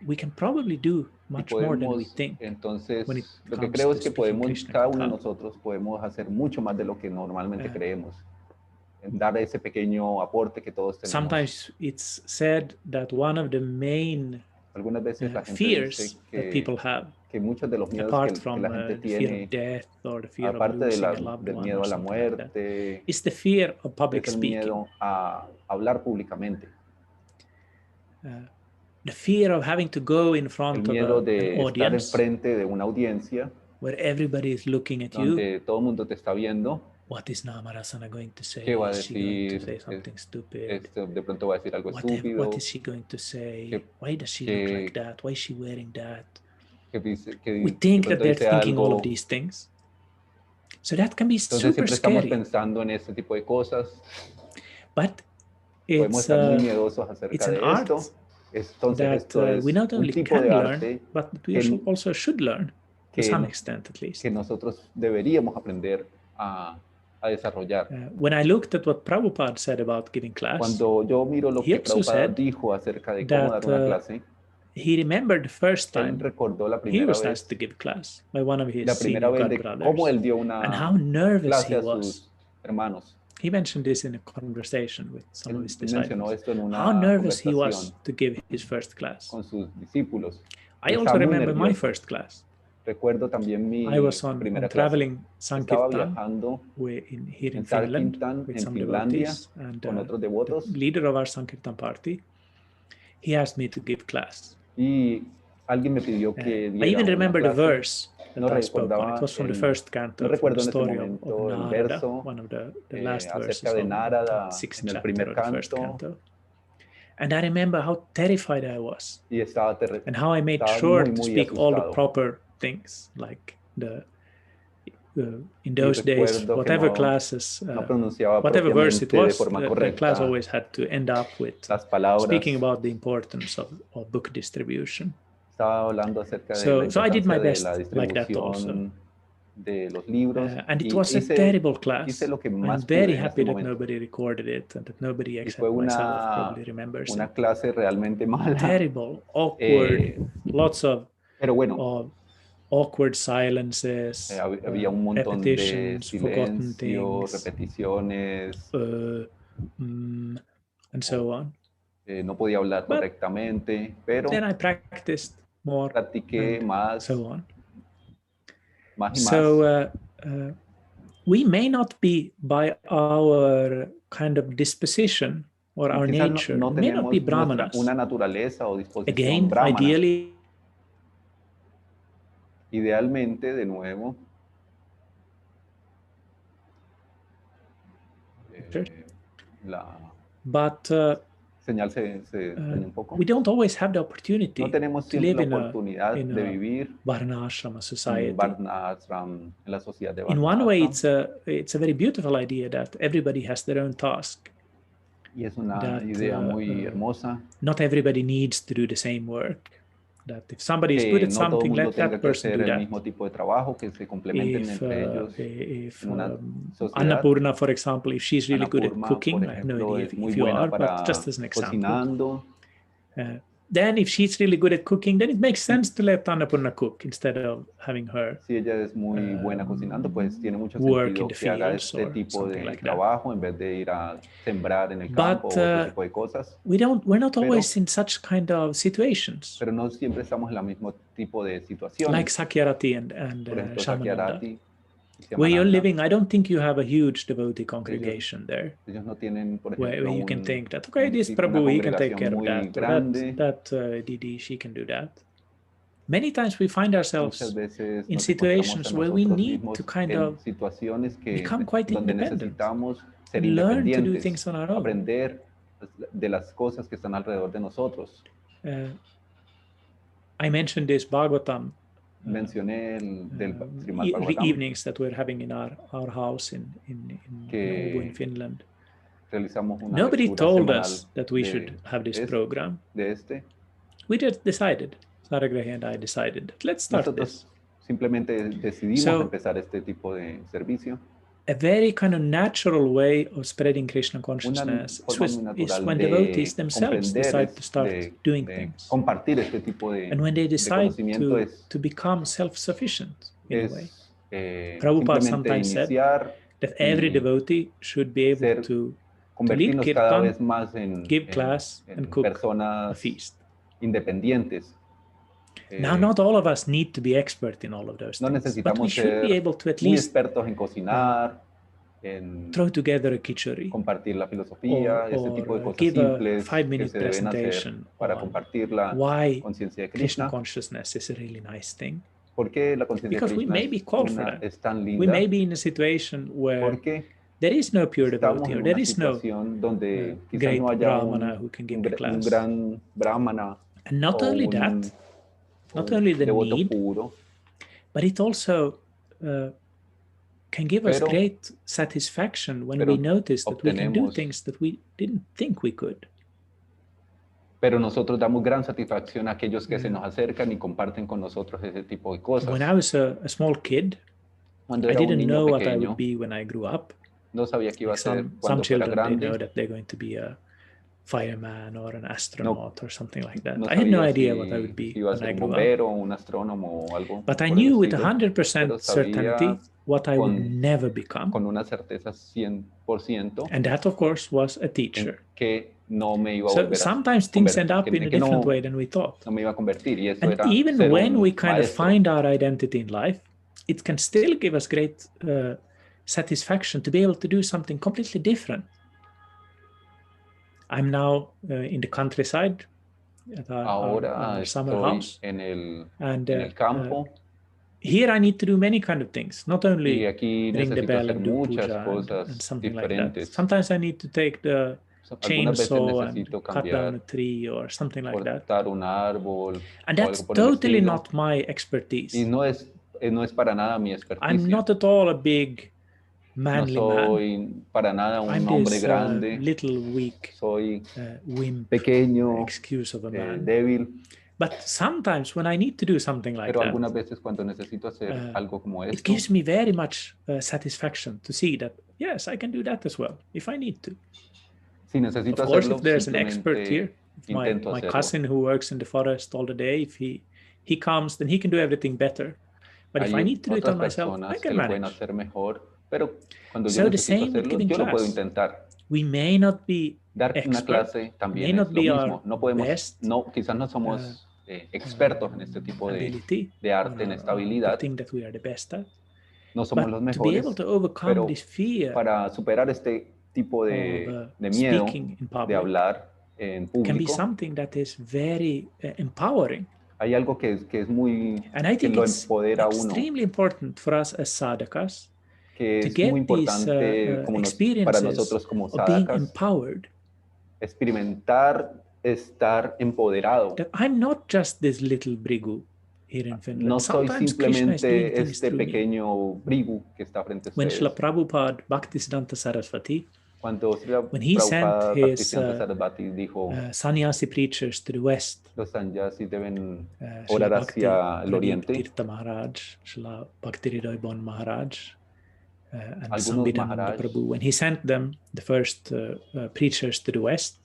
we can probably do much more than we think.
Entonces,
when it
lo que
comes
creo
to
es que
speaking
podemos,
Krishna
cada uno de
Katha.
nosotros podemos hacer mucho más de lo que normalmente creemos. En dar ese pequeño aporte que todos tenemos.
Sometimes it's said that one of the main
Algunas veces la gente
fears
dice
that people have,
que muchos de los miedos
apart from
que la gente
the fear
tiene,
of death or the fear of
aparte
losing a
del
loved one
miedo
or
a la
something like that,
muerte,
is the fear of public
es el
speaking.
miedo a hablar públicamente.
The fear of having to go in front
El miedo
of
de
an
estar
audience
enfrente de una audiencia
where everybody is looking at you.
donde todo el mundo te está viendo.
What is Namarasana going to say?
¿Qué va a
Is she going to
decir?
say something stupid?
De pronto va a decir algo estúpido.
What is she going to say? Why does she look like that? Why is she wearing that? We think that they're thinking all of these things. So that can be super
estamos
scary.
Pensando en este tipo de cosas.
But
it's
an art that we not only can learn, but we also should learn to some extent at least.
Que nosotros deberíamos aprender a desarrollar.
When I looked at what Prabhupada said about giving class,
cuando yo miro lo que Prabhupada dijo acerca de cómo dar una clase,
he remembered the first time he was
vez,
asked to give class by one of his
senior
god brothers,
cómo él dio una
and how nervous he was.
Sus hermanos.
He mentioned this in a conversation with some of his disciples.
Esto
How nervous he was to give his first class.
Con sus discípulos.
I also remember my first class.
Recuerdo también mi
I was on traveling Sankirtan here in Finland with some devotees, and the leader of our Sankirtan party, he asked me to give class.
Y alguien me pidió que
I even remember the verse that I spoke on. It was from the first canto, from the story of Narada, one of the last verses of the sixth chapter of the first canto. And I remember how terrified I was, and how I made sure to speak all the proper things, like in those days, whatever classes, whatever verse it was, the class always had to end up with speaking about the importance of book distribution. So I did my best like that also. And it was a terrible class. I'm very happy that nobody recorded it and that nobody except myself probably remembers it. Terrible, awkward, lots of awkward silences,
había un montón
repetitions,
de
forgotten
silencio,
things,
repeticiones,
and so on.
No podía hablar correctamente, pero
then I practiced more,
practiqué más,
so on.
Más y
so we may not be by our kind of disposition or our nature,
no
may not be brahmanas.
Una naturaleza o disposición
Again,
brahmana.
Idealmente,
de nuevo,
but
señal se dañó un poco.
We don't always have the opportunity
No tenemos
to
siempre
live
la oportunidad
in
de
a
vivir
Varnashrama
en
society.
Varnashram, en la sociedad de
In one way,
Varnashram.
it's a very beautiful idea that everybody has their own task.
Y es una
That
idea muy hermosa.
not everybody needs to do the same work. That if somebody is good at
No todo el
something,
mundo
let that
tenga que
person
hacer
do
el
that.
mismo tipo de trabajo, que se complementen entre ellos
If
en una sociedad.
Annapurna, for example, if she's really good at
Annapurna,
cooking,
por
I have no
ejemplo,
idea
es muy
if you
buena
are,
para
but just as an example.
cocinando.
Then if she's really good at cooking, then it makes sense to let Annapurna cook instead of having her
Si ella es muy buena cocinando, pues tiene mucho
work
sentido
in the
que haga
fields
este
or
tipo
something
de
like that.
trabajo en vez de ir a sembrar en el campo o ese tipo de cosas.
We're not always in such kind of situations.
Pero no siempre estamos en el mismo tipo de situaciones.
Like Sakyarati and
Por ejemplo,
Shamananda.
Sakyarati y
Where you're
Shamananda.
living, I don't think you have a huge devotee congregation there.
Ellos no tienen, por
Where
ejemplo,
you can think that, okay, this Prabhu, he can take care of that, or that Didi, she can do that. Many times we find ourselves in situations where we need to kind of become quite independent, learn to do things on our own.
Aprender de las cosas que están alrededor de nosotros.
I mentioned this Bhagavatam.
Mencioné del Srimad Bhagavatam.
Evenings that we're having in our house in Åbo in Finland. Nobody told us that we should have this program. We just decided. Saragrahi and I decided, let's start this.
Simplemente decidimos empezar este tipo de servicio.
A very kind of natural way of spreading Krishna consciousness is when devotees themselves decide to start doing things.
Compartir este tipo de
and when they decide to become self-sufficient in a way. Prabhupada sometimes said that every devotee should be able to lead kirtan, give class, and cook a feast.
Independientes.
Now, not all of us need to be expert in all of those things, but we should be able to at least
expertos en cocinar,
throw together a khichdi,
compartir la filosofía, ese tipo de cosas
give
simples
a 5-minute
que se deben hacer
presentation
para compartir la conciencia de
Krishna
Krishna.
consciousness is a really nice thing.
Porque la conciencia de
Because we
Krishna
may be called for that.
Es tan linda.
We may be in a situation where there is no pure devotee, or there is no great brahmana who can give the class.
Un gran brahmana.
And not only that, not only the need, but it also can give us great satisfaction when we notice that we can do things that we didn't think we could.
Pero nosotros damos gran satisfacción a aquellos que se nos acercan y comparten con nosotros ese tipo de cosas.
When I was a small kid, I didn't know what I would be when I grew up.
No sabía qué iba a ser
some
cuando fuera
children,
grande.
they know that they're going to be a fireman or an astronaut or something like that. I had no idea what I would be when I grew up. But I knew with 100% certainty what I would never become.
Con una certeza 100%.
And that, of course, was a teacher.
Que no me iba a
so sometimes things end up in a different way than we thought.
No me iba a convertir, y eso
and
era
even when we kind of find our identity in life, it can still give us great satisfaction to be able to do something completely different. I'm now in the countryside at our summer house.
En
el
campo.
Here I need to do many kind of things, not only
ring
the bell and do puja and something like that. Sometimes I need to take the chainsaw and cut down a tree or something like that.
Un árbol,
and that's totally not my expertise.
Y no es para nada mi expertise.
I'm not at all a big manly
man. Para nada un hombre grande.
Little weak, wimp,
pequeño,
excuse of a man.
Débil.
But sometimes when I need to do something like
Pero algunas veces cuando necesito hacer algo como esto,
it gives me very much satisfaction to see that, yes, I can do that as well, if I need to.
Si necesito
of course,
hacerlo,
if there's an expert here, my cousin who works in the forest all the day, if he comes, then he can do everything better. But if I need to do it on myself, I can manage.
Pero cuando
so
yo
the same with giving
yo
class.
Lo puedo intentar.
We may not be
Dar una clase también es lo mismo. No podemos,
best,
quizás no somos expertos en este tipo de arte, en esta habilidad.
That we are the best at.
No somos los mejores,
pero
this fear para superar este tipo de miedo de hablar en público,
can be something that is very empowering.
Hay algo que es muy
que
lo empodera a uno.
Extremely important for us as sadhakas
que es muy importante para nosotros como sadhakas,
being empowered
experimentar estar empoderado.
That I'm not just this little Bhrigu here in Finland.
No soy
Sometimes Krishna is doing
simplemente
things
este
through me.
pequeño Bhrigu que está frente a
When
ustedes.
Srila Prabhupada Bhaktisiddhanta Saraswati,
Cuando Srila
when he sent
Prabhupada
his
Bhaktisiddhanta Sarasvati dijo,
sannyasi preachers to the west,
los sannyasis deben
Srila
orar hacia el
Pradeep
oriente.
Tirtha Maharaj, Srila Bhakti Hriday Bon Maharaj, and
Algunos
Sambidananda
Maharaj,
Prabhu. When he sent them, the first preachers to the west,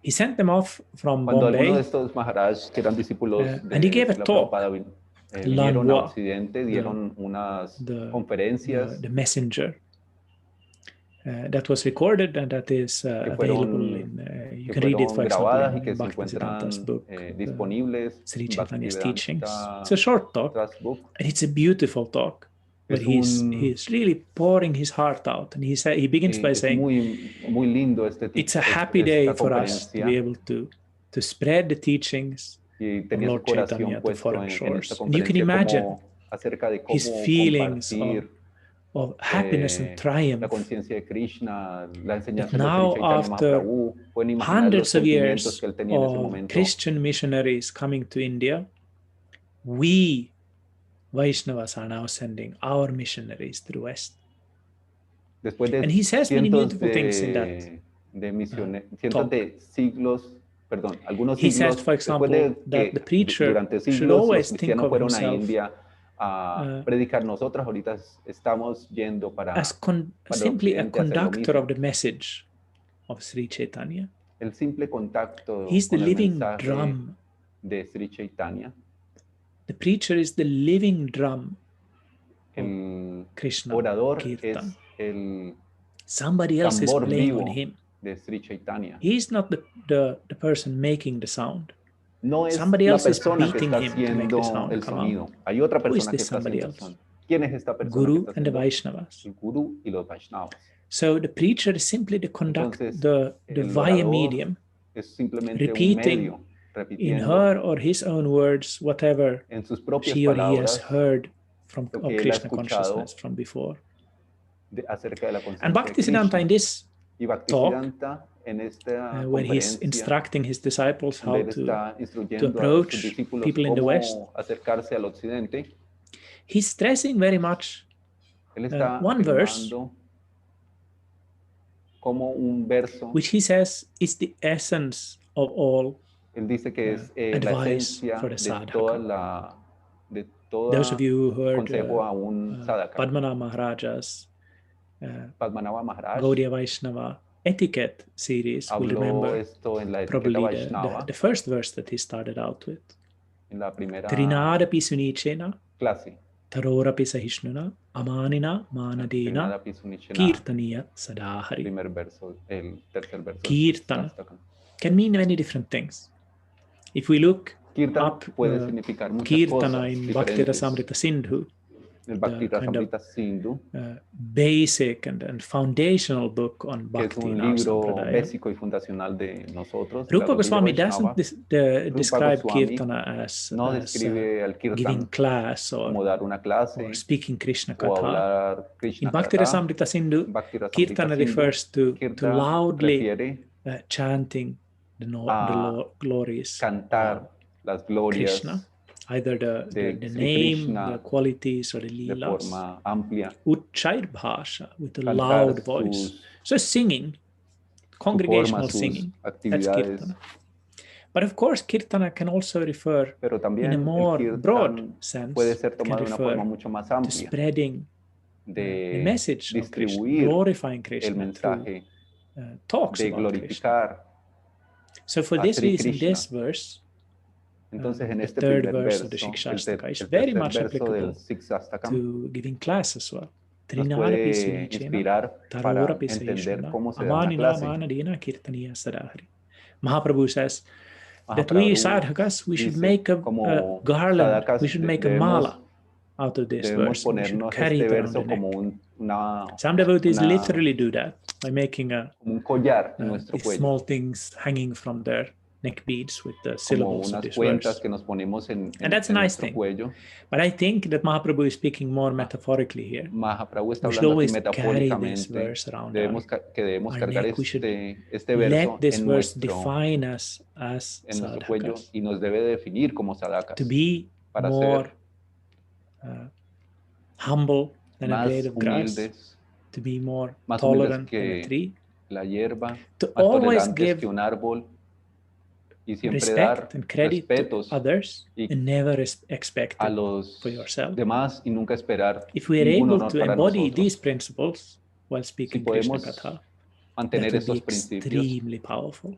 he sent them off from
cuando algunos de
Bombay,
estos Maharaj que eran discípulos
and he
de
gave a
Srila
talk,
Prabhupada vinieron a
Lanwa,
Occidente, dieron unas
the
conferencias
messenger. That was recorded and that is available in, you can read it, for example, in Bhaktisiddhanta's book,
disponibles,
Sri Chaitanya's
Bhaktivedanta
teachings. It's a short talk,
book.
and it's a beautiful talk, where he's really pouring his heart out, and he begins by saying,
muy lindo
it's a happy day for us to be able to spread the teachings of Lord Chaitanya to foreign shores. And you can imagine his feelings of happiness and triumph.
La conciencia de Krishna, la enseñanza
That now, after hundreds of years of Christian missionaries coming to India, we Vaishnavas are now sending our missionaries to the West. And he says many beautiful things in that. He says, for example, that the preacher should always think of himself
predicar. Nosotros ahorita estamos yendo
as simply a conductor of the message of Sri Chaitanya.
El simple contacto
He's the
con
living
el
drum.
De Sri Chaitanya.
The preacher is the living drum
El
Krishna
orador
Kirtan.
Es el
somebody else is playing on him.
De Sri Chaitanya.
He's not the person making the sound.
No es
somebody
la
else is
persona que
beating
está
him to make the sound
el
come
sonido.
out.
Hay otra
Who is
persona que
this
está
somebody
haciendo el
else?
sonido. ¿Quién es esta persona
Guru
que está
and the
haciendo?
Vaishnavas.
El Guru y los Vaishnavas.
So the preacher is simply the
Entonces,
the via medium,
es simplemente
repeating
un medio,
in her or his own words whatever
en sus propias
she or he has
palabras,
heard from
lo
of
que él ha
Krishna
escuchado
consciousness from before.
Acerca de la conciencia
And
de
Bhaktisiddhanta
Krishna.
in this
Y Bhaktisiddhanta en esta
when he's
conferencia,
instructing his disciples how
él
to
está instruyendo a
approach
sus discípulos
people in the West,
cómo acercarse al occidente.
he's stressing very much
Él está
one verse,
afirmando como un verso.
which he says is the essence of all
Él dice que es la
advice
esencia
for a
de
sadhaka.
todo
Those of you who heard
consejo a un sadhaka.
Padmanabha Maharaja's
Padmanabha Maharaj
Gaudiya Vaishnava etiquette series will remember
esto en la
probably
Vaishnava,
the first verse that he started out with.
En la primera
Trinadapi sunichena
clase.
tarorapi sahishnuna amanina manadena kirtaniya sadahari.
Primer verso, el tercer verso.
Kirtana can mean many different things. If we look
Kirtan
up
puede significar muchas
Kirtana
cosas
in Bhakti Rasamrita Sindhu,
el Bhakti Rasamrita Sindhu,
basic and foundational book on
que es
Bhakti
un
in our
libro
Sampradaya.
básico y fundacional de nosotros.
Rupa Goswami
Vaishnava.
doesn't describe
Goswami
Kirtana as
describe al Kirtan
giving class
como dar una clase
or speaking Krishna
o
Katha.
hablar Krishna
In Bhakti
Katha.
Rasamrita Sindhu,
Bhakti Rasamrita
Kirtana
Sindhu,
refers to
Kirtan
loudly
refiere
chanting the glories
cantar las glorias
Krishna, either the
Sri
name,
Krishna
the qualities, or the
de
leelas.
forma amplia.
Uchchair bhasha, with a
Cantar
loud voice. So singing, congregational
sus
singing, that's
actividades.
Kirtana. But of course, Kirtana can also refer
Pero también
in a more
el Kirtan
broad sense,
puede ser
can
tomado de una
refer
forma mucho más
to
amplia
spreading the message of Krishna,
distribuir
glorifying
el
Krishna through
mensaje
talks
de
about Krishna.
glorificar
So for
a
this
Sri
reason,
Krishna.
this verse,
Entonces en
the
este
third
primer
verse
verso,
of the
el
Shikshashtaka is
tercer
very much
verso
applicable
del Shikshastakam
to giving class as well.
nos
Trinadapi
puede
sunichena,
inspirar para
tarorapi
entender
saishana,
cómo se da una
amanina
clase.
manadina kirtaniya sadahari. Mahaprabhu says that
Mahaprabhu
we sadhakas, we should
dice,
make a
como
garland,
sadhakas
we should make a
debemos-
mala out of this
Debemos
verse. We should
ponernos
carry
este
it around
verso
the neck.
como una,
Some devotees
una-
literally do that by making
como un collar en nuestro
these
cuello.
small things hanging from their neck beads with the
como
syllables of
unas
this
cuentas
verse.
que nos ponemos en
And that's a nice
nuestro
thing.
cuello.
But I think that Mahaprabhu is speaking more metaphorically here.
Mahaprabhu está
We should
hablando aquí
always carry this
metafóricamente.
verse around
Que debemos
our
cargar
neck. We should
este verso
let this
en
verse
nuestro
define us as
cuello
sadhakas,
y nos debe definir como sadhakas.
to be
para
more
ser
humble than a
más
blade of grass,
humildes,
to be more
más
tolerant
humildes
than a
que
tree,
la hierba,
to
más
always
tolerantes
give
que un árbol, y siempre
respect
dar
and credit to
respetos
others and never expect
a
it
los
for yourself.
demás y nunca esperar
If we are
ningún
able
honor
to
para
embody
nosotros.
these principles while speaking Krishna
podemos
Katha,
mantener
that would be
estos principios
extremely powerful.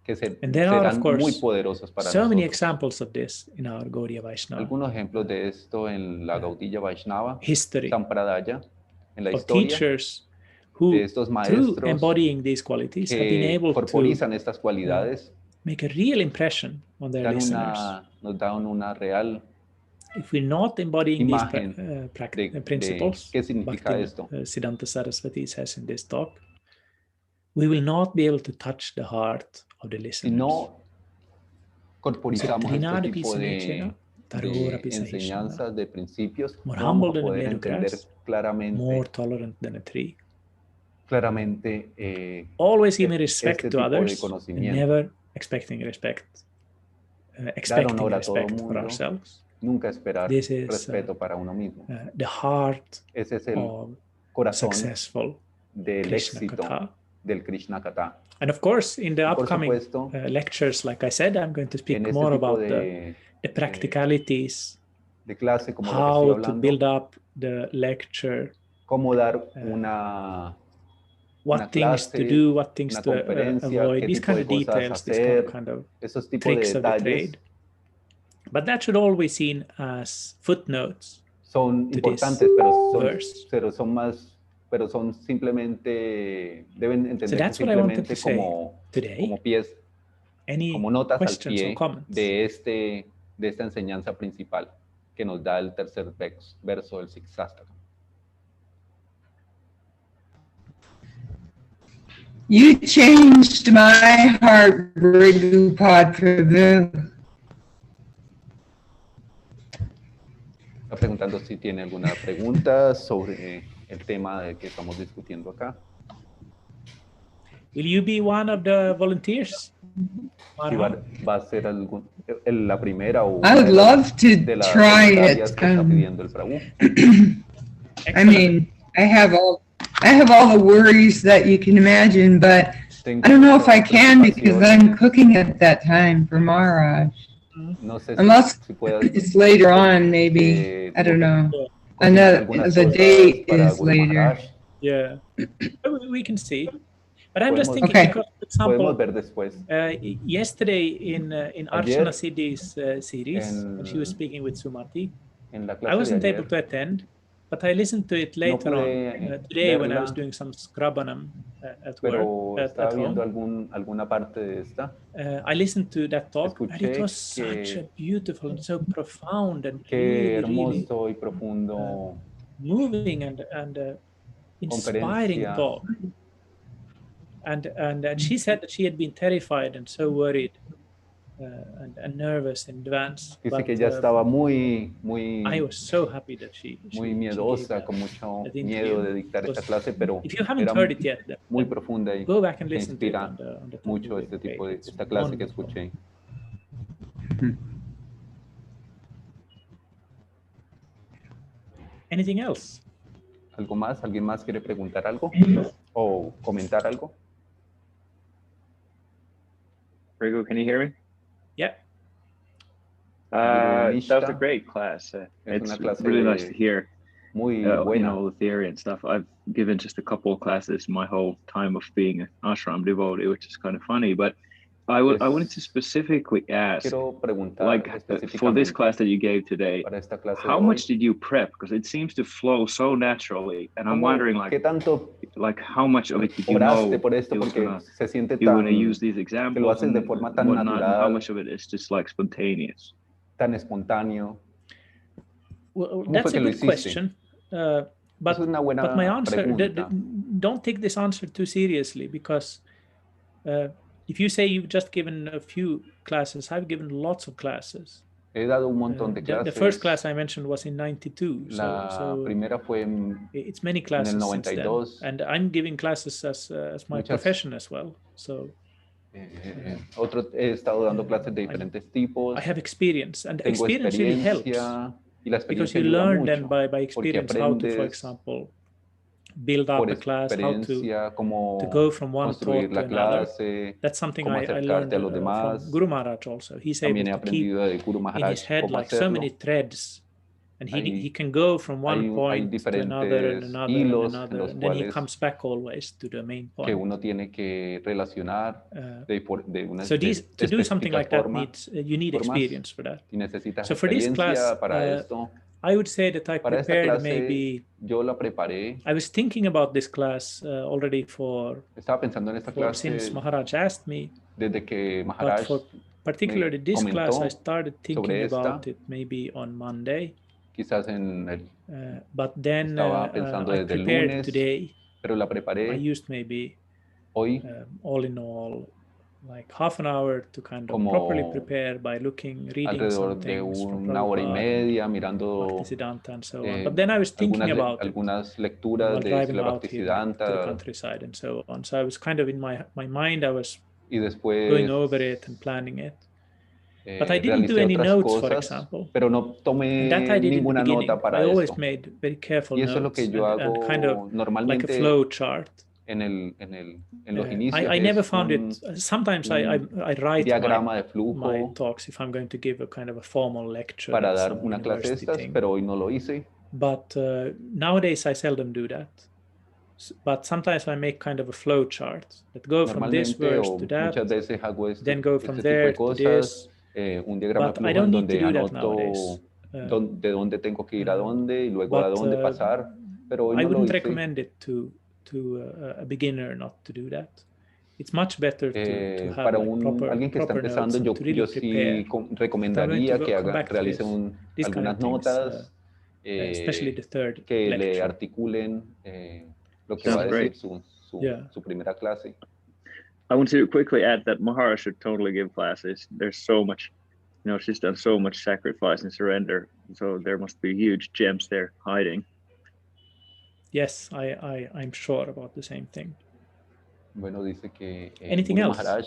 que
And there are,
serán
of course,
muy poderosos para
so many
nosotros.
examples of this in our Gaudiya Vaishnava
Algunos ejemplos de esto en la Gaudiya Vaishnava,
history
Sampradaya, en la
of
historia
teachers
de
who,
estos
through
maestros
embodying these qualities, have been
que
able to
corporizan estas cualidades,
make a real impression on their listeners.
nos dan una real
If we're not embodying these
imagen
principles,
¿qué significa
Bhakti
esto?
Siddhanta Saraswati says in this talk, we will not be able to touch the heart of the
Si
listeners.
no corporizamos
Trinada
este tipo
Pisanichena, Tarora
de
Pisahishana,
enseñanzas, de principios,
more
no
humble
vamos a
than a
poder
blade of
entender
grass,
claramente,
more tolerant than a tree.
Always
Always giving respect
este
to
tipo de
others and
conocimiento.
never expecting respect.
Dar
Expecting
honor a todo
respect for
mundo,
ourselves.
nunca esperar
This is
respeto para uno mismo.
the heart
Ese es el
of
corazón
successful
del
Krishna
éxito
Katha.
del Krishna Katha.
And of course, in the
Y por
upcoming
supuesto,
lectures, like I said, I'm going to
en
speak
este
more
tipo
about the practicalities,
de clase, como lo que estoy
how to
hablando,
build up the lecture,
cómo dar una
what things to do, what things
una
to
conferencia,
avoid,
qué
these
tipo
kind
de
of
cosas
details, these
hacer,
kind of
esos tipos
tricks
de
of the
detalles
trade. But that should all be seen as footnotes
son
to
importantes,
verse.
pero son simplemente, deben
So
entenderse
that's what I wanted to
simplemente
say
como
today.
pies,
Any
como notas al
questions or
pie
comments?
de esta enseñanza principal que nos da el tercer verso del Siksastaka.
You changed my heart, Bhrigupada.
Está preguntando si tiene alguna pregunta sobre el tema de que estamos discutiendo acá.
Will you be one of the volunteers?
Si va a ser la primera o
I would love to
de las
try
voluntarias
it.
que está pidiendo el Prabhu.
I mean, I have all the worries that you can imagine, but I don't know if I can because I'm cooking at that time for Maharaj.
No sé
Unless
si puedas,
it's later on, maybe. I don't know. Another, the date is later.
Yeah, we can see. But I'm just thinking,
Okay.
because, for example,
ver después.
Yesterday in Archana Siddhi's series, when she was speaking with Sumati, I wasn't able to attend, but I listened to it later on today when I was doing some scrubbanam at work, at home.
Alguna parte de esta.
I listened to that talk, and it was such a beautiful and so profound and really,
y profundo
moving and inspiring talk. And she said that she had been terrified and so worried and nervous in advance.
Dice que ella estaba muy
I was so happy that she
miedosa, con mucho miedo de dictar esta clase, pero
if you haven't heard it yet,
muy profunda y
go back and listen to it
inspira
on the
mucho este tipo de esta clase que escuché.
Anything else?
¿Algo más? ¿Alguien más quiere preguntar algo o comentar algo?
Bhrigu, can you hear me?
Yeah.
That was a great class. It's really nice to hear,
muy
the theory and stuff. I've given just a couple of classes my whole time of being an ashram devotee, which is kind of funny. But I wanted to specifically ask, like for this class that you gave today, how much did you prep? Because it seems to flow so naturally, and I'm wondering, like how much of it did you know you're going to use these examples, and whatnot, and how much of it is just like spontaneous?
Tan espontáneo.
Well, that's a good question. But my answer, don't take this answer too seriously, because if you say you've just given a few classes, I've given lots of classes.
He dado un montón de clases.
The first class I mentioned was in 92.
La primera fue
it's many classes
en el 92.
Since then. And I'm giving classes as my profession as well. So
he estado dando clases de diferentes tipos.
I have experience, and experience really helps. Because you learn then by experience how to, for example, build up a class, how to go from one talk to another. That's something I learned from Guru Maharaj also. He's able to keep in his head like so many threads, and he can go from one point to another and another and another, and then he comes back always to the main point.
Que uno tiene que relacionar de una
so to do something like that you need experience for that. So for this class, I would say that I prepared maybe.
Yo la preparé.
I was thinking about this class already since Maharaj asked me.
Desde que Maharaj
particularly this class, I started thinking about it maybe on Monday.
Quizás
but then I prepared today.
Pero la preparé.
I used maybe
hoy.
All in all, like half an hour to kind of properly prepare by reading some things from
una hora y media mirando
and so on. But then I was thinking about
algunas lecturas de
Bhrigadanta to the countryside and so on. So I was kind of in my mind, I was going over it and planning it. But I didn't do any notes, for example.
Pero no tomé
that I did
ninguna nota para
I always made very careful notes
es lo que yo hago
and kind of like a flow chart.
En los inicios,
I never found it. Sometimes I write my talks if I'm going to give a kind of a formal lecture.
Para dar una clase estas, pero hoy no lo hice.
But nowadays I seldom do that. But sometimes I make kind of a flow chart that go from this verse to that, then go from there to this.
Un diagrama
but I don't need to do that nowadays.
De dónde tengo que ir a dónde y luego a dónde pasar. Pero hoy
I
no
wouldn't
lo hice.
recommend it to a beginner not to do that. It's much better to have
para
alguien
que está empezando, yo sí recomendaría que realice algunas notas,
especially the third
que
lecture.
Le articulen lo que va a decir su primera clase.
I want to quickly add that Maharaj should totally give classes. There's so much, she's done so much sacrifice and surrender. So there must be huge gems there hiding.
Yes, I'm sure about the same thing.
Bueno, dice que
anything else?
Maharaj,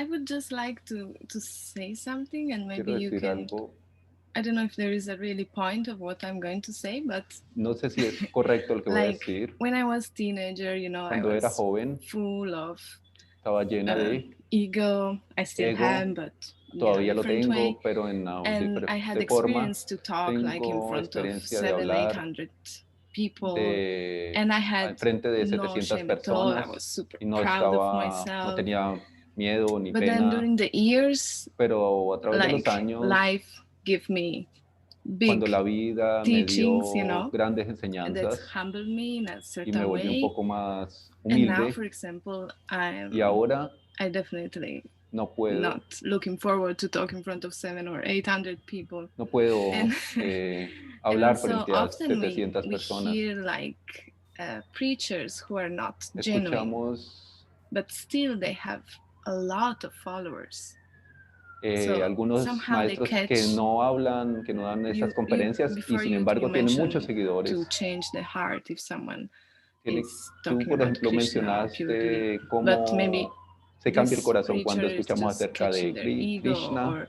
I would just like to say something, and maybe you can. Algo. I don't know if there is a really point of what I'm going to say, but
no sé si es correcto lo que voy a decir.
When I was teenager, I was
era joven,
full of
estaba llena de
ego. I still am, but
todavía lo tengo,
way.
Pero en
and I had experience to talk like in front of 700-800 people, and I had no shame at all. I was super proud of myself.
No tenía miedo ni
but
pena.
Then during the years,
pero a través de los años,
life give me big
cuando la vida
teachings,
me dio grandes enseñanzas,
that humbled me in a certain
y me volví
way.
Un poco más humilde.
And now, for example,
y ahora
I definitely
no puedo,
not looking forward to talk in front of 700 or 800 people.
No puedo hablar frente a
often
700 personas.
We hear like preachers who are not genuine, but still they have a lot of followers.
Algunos maestros que no hablan, que no dan esas conferencias y sin embargo tienen muchos seguidores.
To change the heart if someone
Tú, por ejemplo, mencionaste cómo se cambia el corazón cuando escuchamos acerca de Krishna.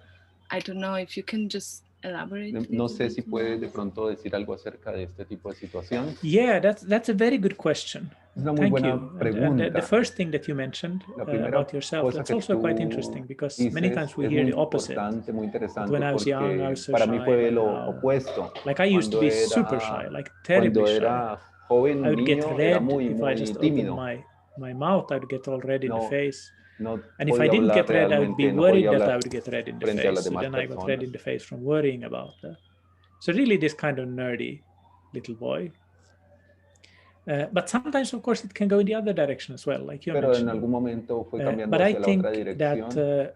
I don't know if you can just elaborate.
No sé si puedes de pronto decir algo acerca de este tipo de situación.
Yeah, that's a very good question.
Es una muy buena pregunta.
And the first thing that you mentioned about yourself, that's also quite interesting because many times we hear the opposite.
Muy interesante
when I was young, I was so
para
shy.
Mí fue lo opuesto.
Like I used to be super shy, like terribly shy.
Joven,
I would get red
if
I just
tímido.
opened my mouth. I would get all red in the face.
No
and if I didn't get red, I would be worried that I would get red in the face. So then I got red in the face from worrying about that. So really this kind of nerdy little boy. But sometimes, of course, it can go in the other direction as well, like you mentioned.
En algún momento fue cambiando
but I think
that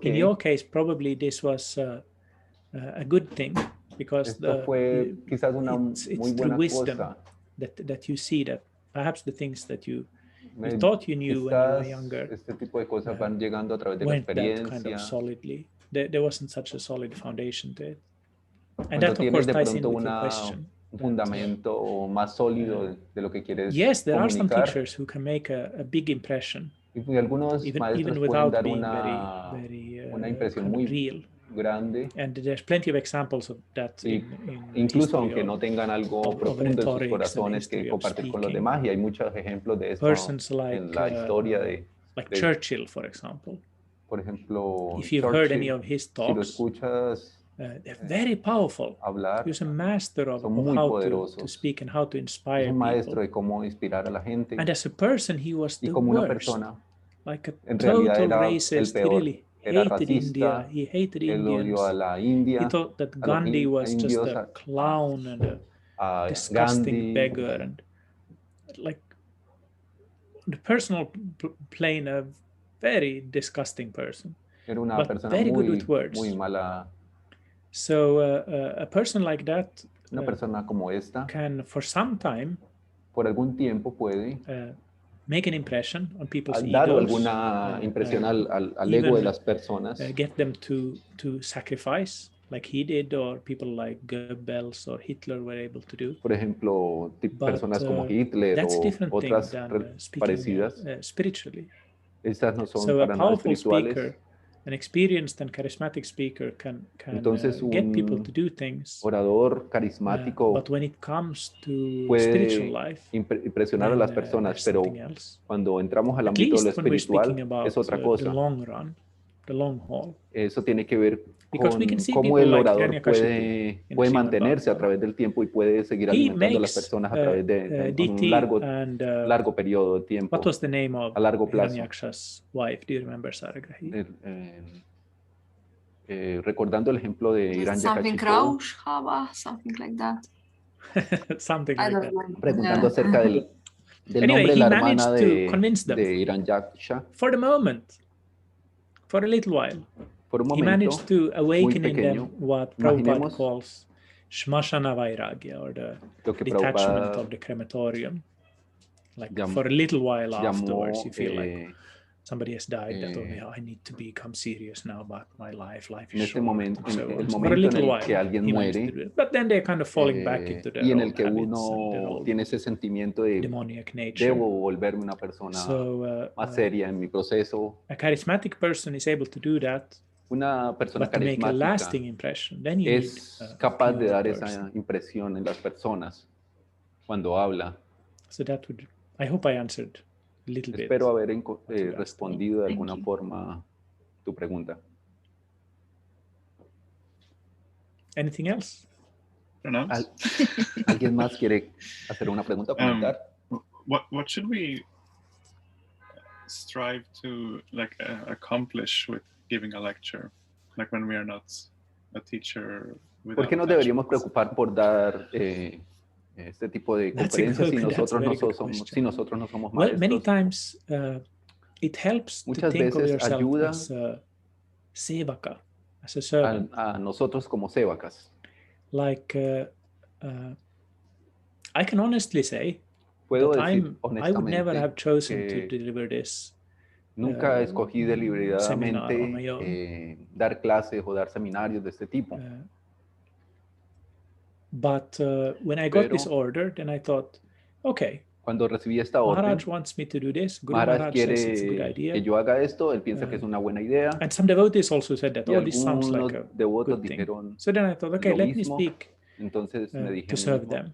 in your case, probably this was a good thing because
Esto fue quizás una muy buena cosa.
That you see that perhaps the things that you thought you knew when you were younger
este tipo de cosas van llegando a través de la experiencia.
Kind of solidly. There wasn't such a solid foundation to it. And
Cuando
that, of course,
tienes de
ties in
pronto
with your question.
un fundamento más sólido de lo que quieres
yes, there
comunicar.
are some teachers who can make a big impression.
Y algunos maestros pueden dar una impresión muy
real.
Grande.
And there's plenty of examples of that
incluso aunque no tengan algo profundo en sus corazones que compartir con los demás, y hay muchos ejemplos de esto en la historia de
Churchill, for example.
Por ejemplo,
if you've heard any of his talks,
si lo escuchas,
they're very powerful.
Hablar,
he was a master of how to speak and how to inspire
un maestro de cómo inspirar a la gente.
And as a person, he was the
como una
worst.
Persona,
like a
en
total
realidad era
racist.
El peor.
He really
Era
hated
racista,
India. He hated Indians.
A la India,
he thought that Gandhi was just a clown and a disgusting beggar, and like the personal plane, a very disgusting person.
Era una
but
persona
very
muy,
good with words.
Muy mala.
So a person like that
una persona como esta
can, for some time,
por algún tiempo puede
make an impression on people's
dar
egos,
alguna impresión al ego de las personas,
get them to sacrifice like he did, or people like Goebbels or Hitler were able to do.
Por ejemplo, personas como Hitler o otras parecidas.
Spiritually.
Estas no son
so
para
a
nada
powerful
espirituales.
Speaker, an experienced and charismatic speaker can
Entonces,
get people to do things.
Orador carismático
but when it comes to
puede
spiritual life,
impresionar a las personas, pero cuando entramos al ámbito de lo espiritual es otra cosa.
The long haul.
Eso tiene que ver con cómo el orador puede mantenerse a través del tiempo y puede seguir alimentando a las personas a través de un largo periodo de tiempo.
What was the name of
a largo plazo.
Hiranyaksha's wife? Do you remember, Saragrahi?
Recordando el ejemplo de Hiranyaksha.
Something Raushava, something like that.
Something like that.
Preguntando acerca del nombre de la hermana de Hiranyaksha.
For the moment. For a little while,
por un momento,
he managed to awaken in them what Prabhupada calls Shmashana Vairagya, or the detachment of the crematorium. Like for a little while afterwards, you feel like somebody has died, that I need to become serious now about my life. Life is short.
For a little while, que alguien muere,
but then they're kind of falling back into their
y en el que uno tiene ese sentimiento de debo volverme una persona más seria en mi proceso.
A charismatic person is able to do that.
Una persona
carismática
es capaz de dar esa impresión en las personas cuando habla.
So that would, I hope I answered a little bit.
Espero haber respondido de alguna forma tu pregunta.
Anything else?
¿Alguien más quiere hacer una pregunta o comentar?
What should we strive to accomplish with giving a lecture, like when we are not a teacher?
¿Por qué nos deberíamos preocupar por dar este tipo de conferencias si nosotros no somos maestros?
Well, many times it helps
Muchas
to think of
veces
yourself
ayuda
as a sevaka, as a servant.
A nosotros como sevacas.
Like I can honestly say
Puedo
that
decir
I would never
honestamente
have chosen to
que
deliver this.
Nunca escogí deliberadamente dar clases o dar seminarios de este tipo.
But when I got this order, then I thought, okay,
cuando recibí esta orden,
Maharaj wants me to do this. Guru
Maharaj
quiere says it's a good
que yo haga esto, él piensa que es una buena idea.
And some devotees also said that,
Y
this sounds like a
devotos
good thing.
dijeron
So then I thought, okay,
lo
let me
mismo.
speak
Entonces me dije
to serve them,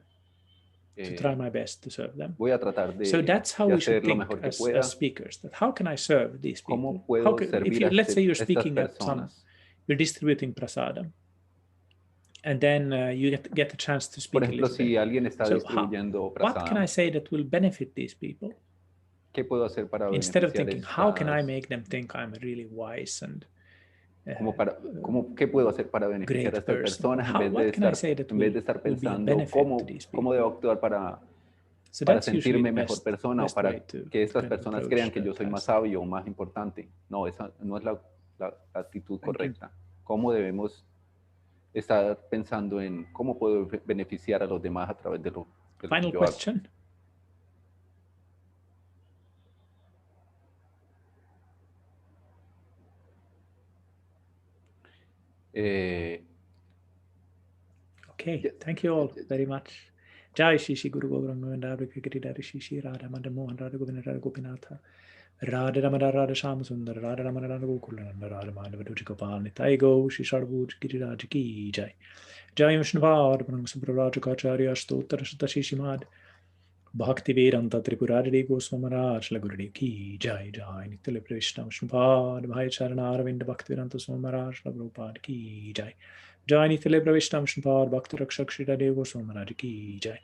to try my best to serve them.
Voy a tratar de,
So that's how
de
we should
hacer lo
think
mejor que
as
pueda.
speakers. That how can I serve these people?
¿Cómo puedo
How can,
servir
if you,
a
let's say you're
estas
speaking at some,
personas?
you're distributing prasadam, and then you get a chance to speak
Por
a
ejemplo,
little
si
bit.
alguien está
So
distribuyendo
what can I
prasadam,
say that will benefit these people?
¿qué puedo hacer para
Instead of
beneficiar
thinking, how can I
estas-
make them think I'm really wise and
¿Qué puedo hacer para beneficiar a estas
person.
personas
How-
en
what
vez
can I say
de
that
estar, en vez de
will-
estar
will be a
pensando
benefit
cómo,
to these
cómo
people?
debo actuar para
So
para
that's usually
sentirme
the
mejor
best-
persona o
best
para
way to
que estas
kind of
personas
approach
crean que
the
yo soy más
task.
sabio o más importante. No, esa no es la actitud correcta. ¿Cómo debemos estar pensando en cómo puedo beneficiar a los demás a través de lo
Final
que yo
question.
Hago.
Okay, thank you all very much. Jai Shishi Guru Govardhana Vikari Shishi Radha Madha Mohan Radha Govinda Radha Gopinatha Radha Ramada Radha Shama Sundar Radha Ramada Radha Gokulananda Radha Madhava Ruchi Gopal Nitai Go Shri Sarvabhuj Giriraj Ki Jai Jai Vishnuvad Pranam Sampraraja Kacharya Stotra Shata Shishimad Bhakti Vedanta Tripurari Goswamaraj Lagurade Ki Jai Jai Nitya Krishna Vishnuvad Bhai Charana Arvind Bhakti Vedanta Swamaraj Prabhupada Ki Jai Jai Nitya Pravishna Vishnuvad Bhakti Rakshak Shri Radhe Goswamaraj Ki Jai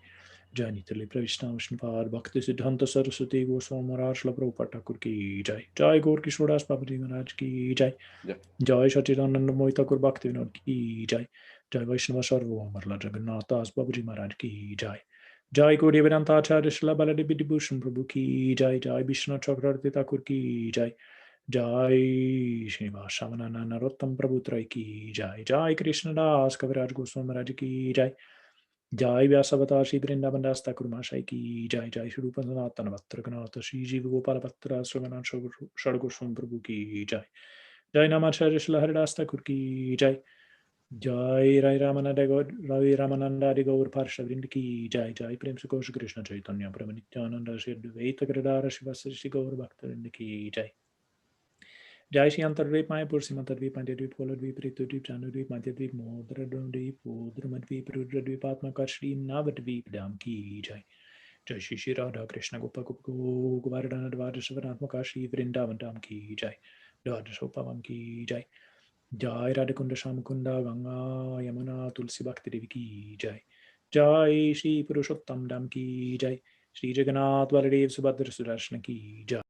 Jai Nitya Pravishna Vishnuvad Bhakti Siddhanta Saraswati Goswamaraj Prabhupada Thakur Ki Jai Jai Gaur Kishoras Babaji Maharaj Ki Jai Jai Sachidananda Mohi Thakur Bhakti Vinod Ki Jai Jai Vaishnava Sarva Amarla Jagannath Das Babaji Maharaj Ki Jai Jai Gauri Vedanta Acharya Srila Baladevi Bhushan Prabhu Ki Jai Jai Vishnu Chakravarti Thakur Ki Jai Jai Srinivas Shamanana Narottam Prabhu Trai Ki Jai Jai Krishna Das Kaviraj Goswami Maharaj Ki Jai Jai Vyasavatar Shri Vrindavan Das Thakur Mahashai Ki Jai Jai Shri Rupa Sanatana Bhatra Ganata Shri Jiva Gopala Bhatra Srivana Shad Goswami Prabhu Ki Jai Jai Namacharya Srila Haridas Thakur Ki Jai Jai Rai Ramananda Adi Gaur Parsha Vrind Ki Jai Jai Prem Sukosha Krishna Chaitanya Pramanityananda Shri Advaita Gradara Shivasa Shri Gaur Bhakta Vrind Ki Jai Jai Shri Antardvip Mayapur Simantardvip Mandadvip Poladvip Ritudvip Janudvip Madhyadvip Modradvip Udrumadvip Rudradvip Atmakar Shri Navadvip Dham Ki Jai Jai Shri Shri Radha Krishna Gopa Govardhana Dvara Shivanatmaka Shri Vrindavan Dham Ki Jai Dvara Ki Jai Jai Radhakunda Shamakunda Ganga Yamuna Tulsi Bhakti Devi Ki Jai Jai Shri Purushottam Dham Ki Jai Shri Jagannath Baladev Subhadra Sudarshana Ki Jai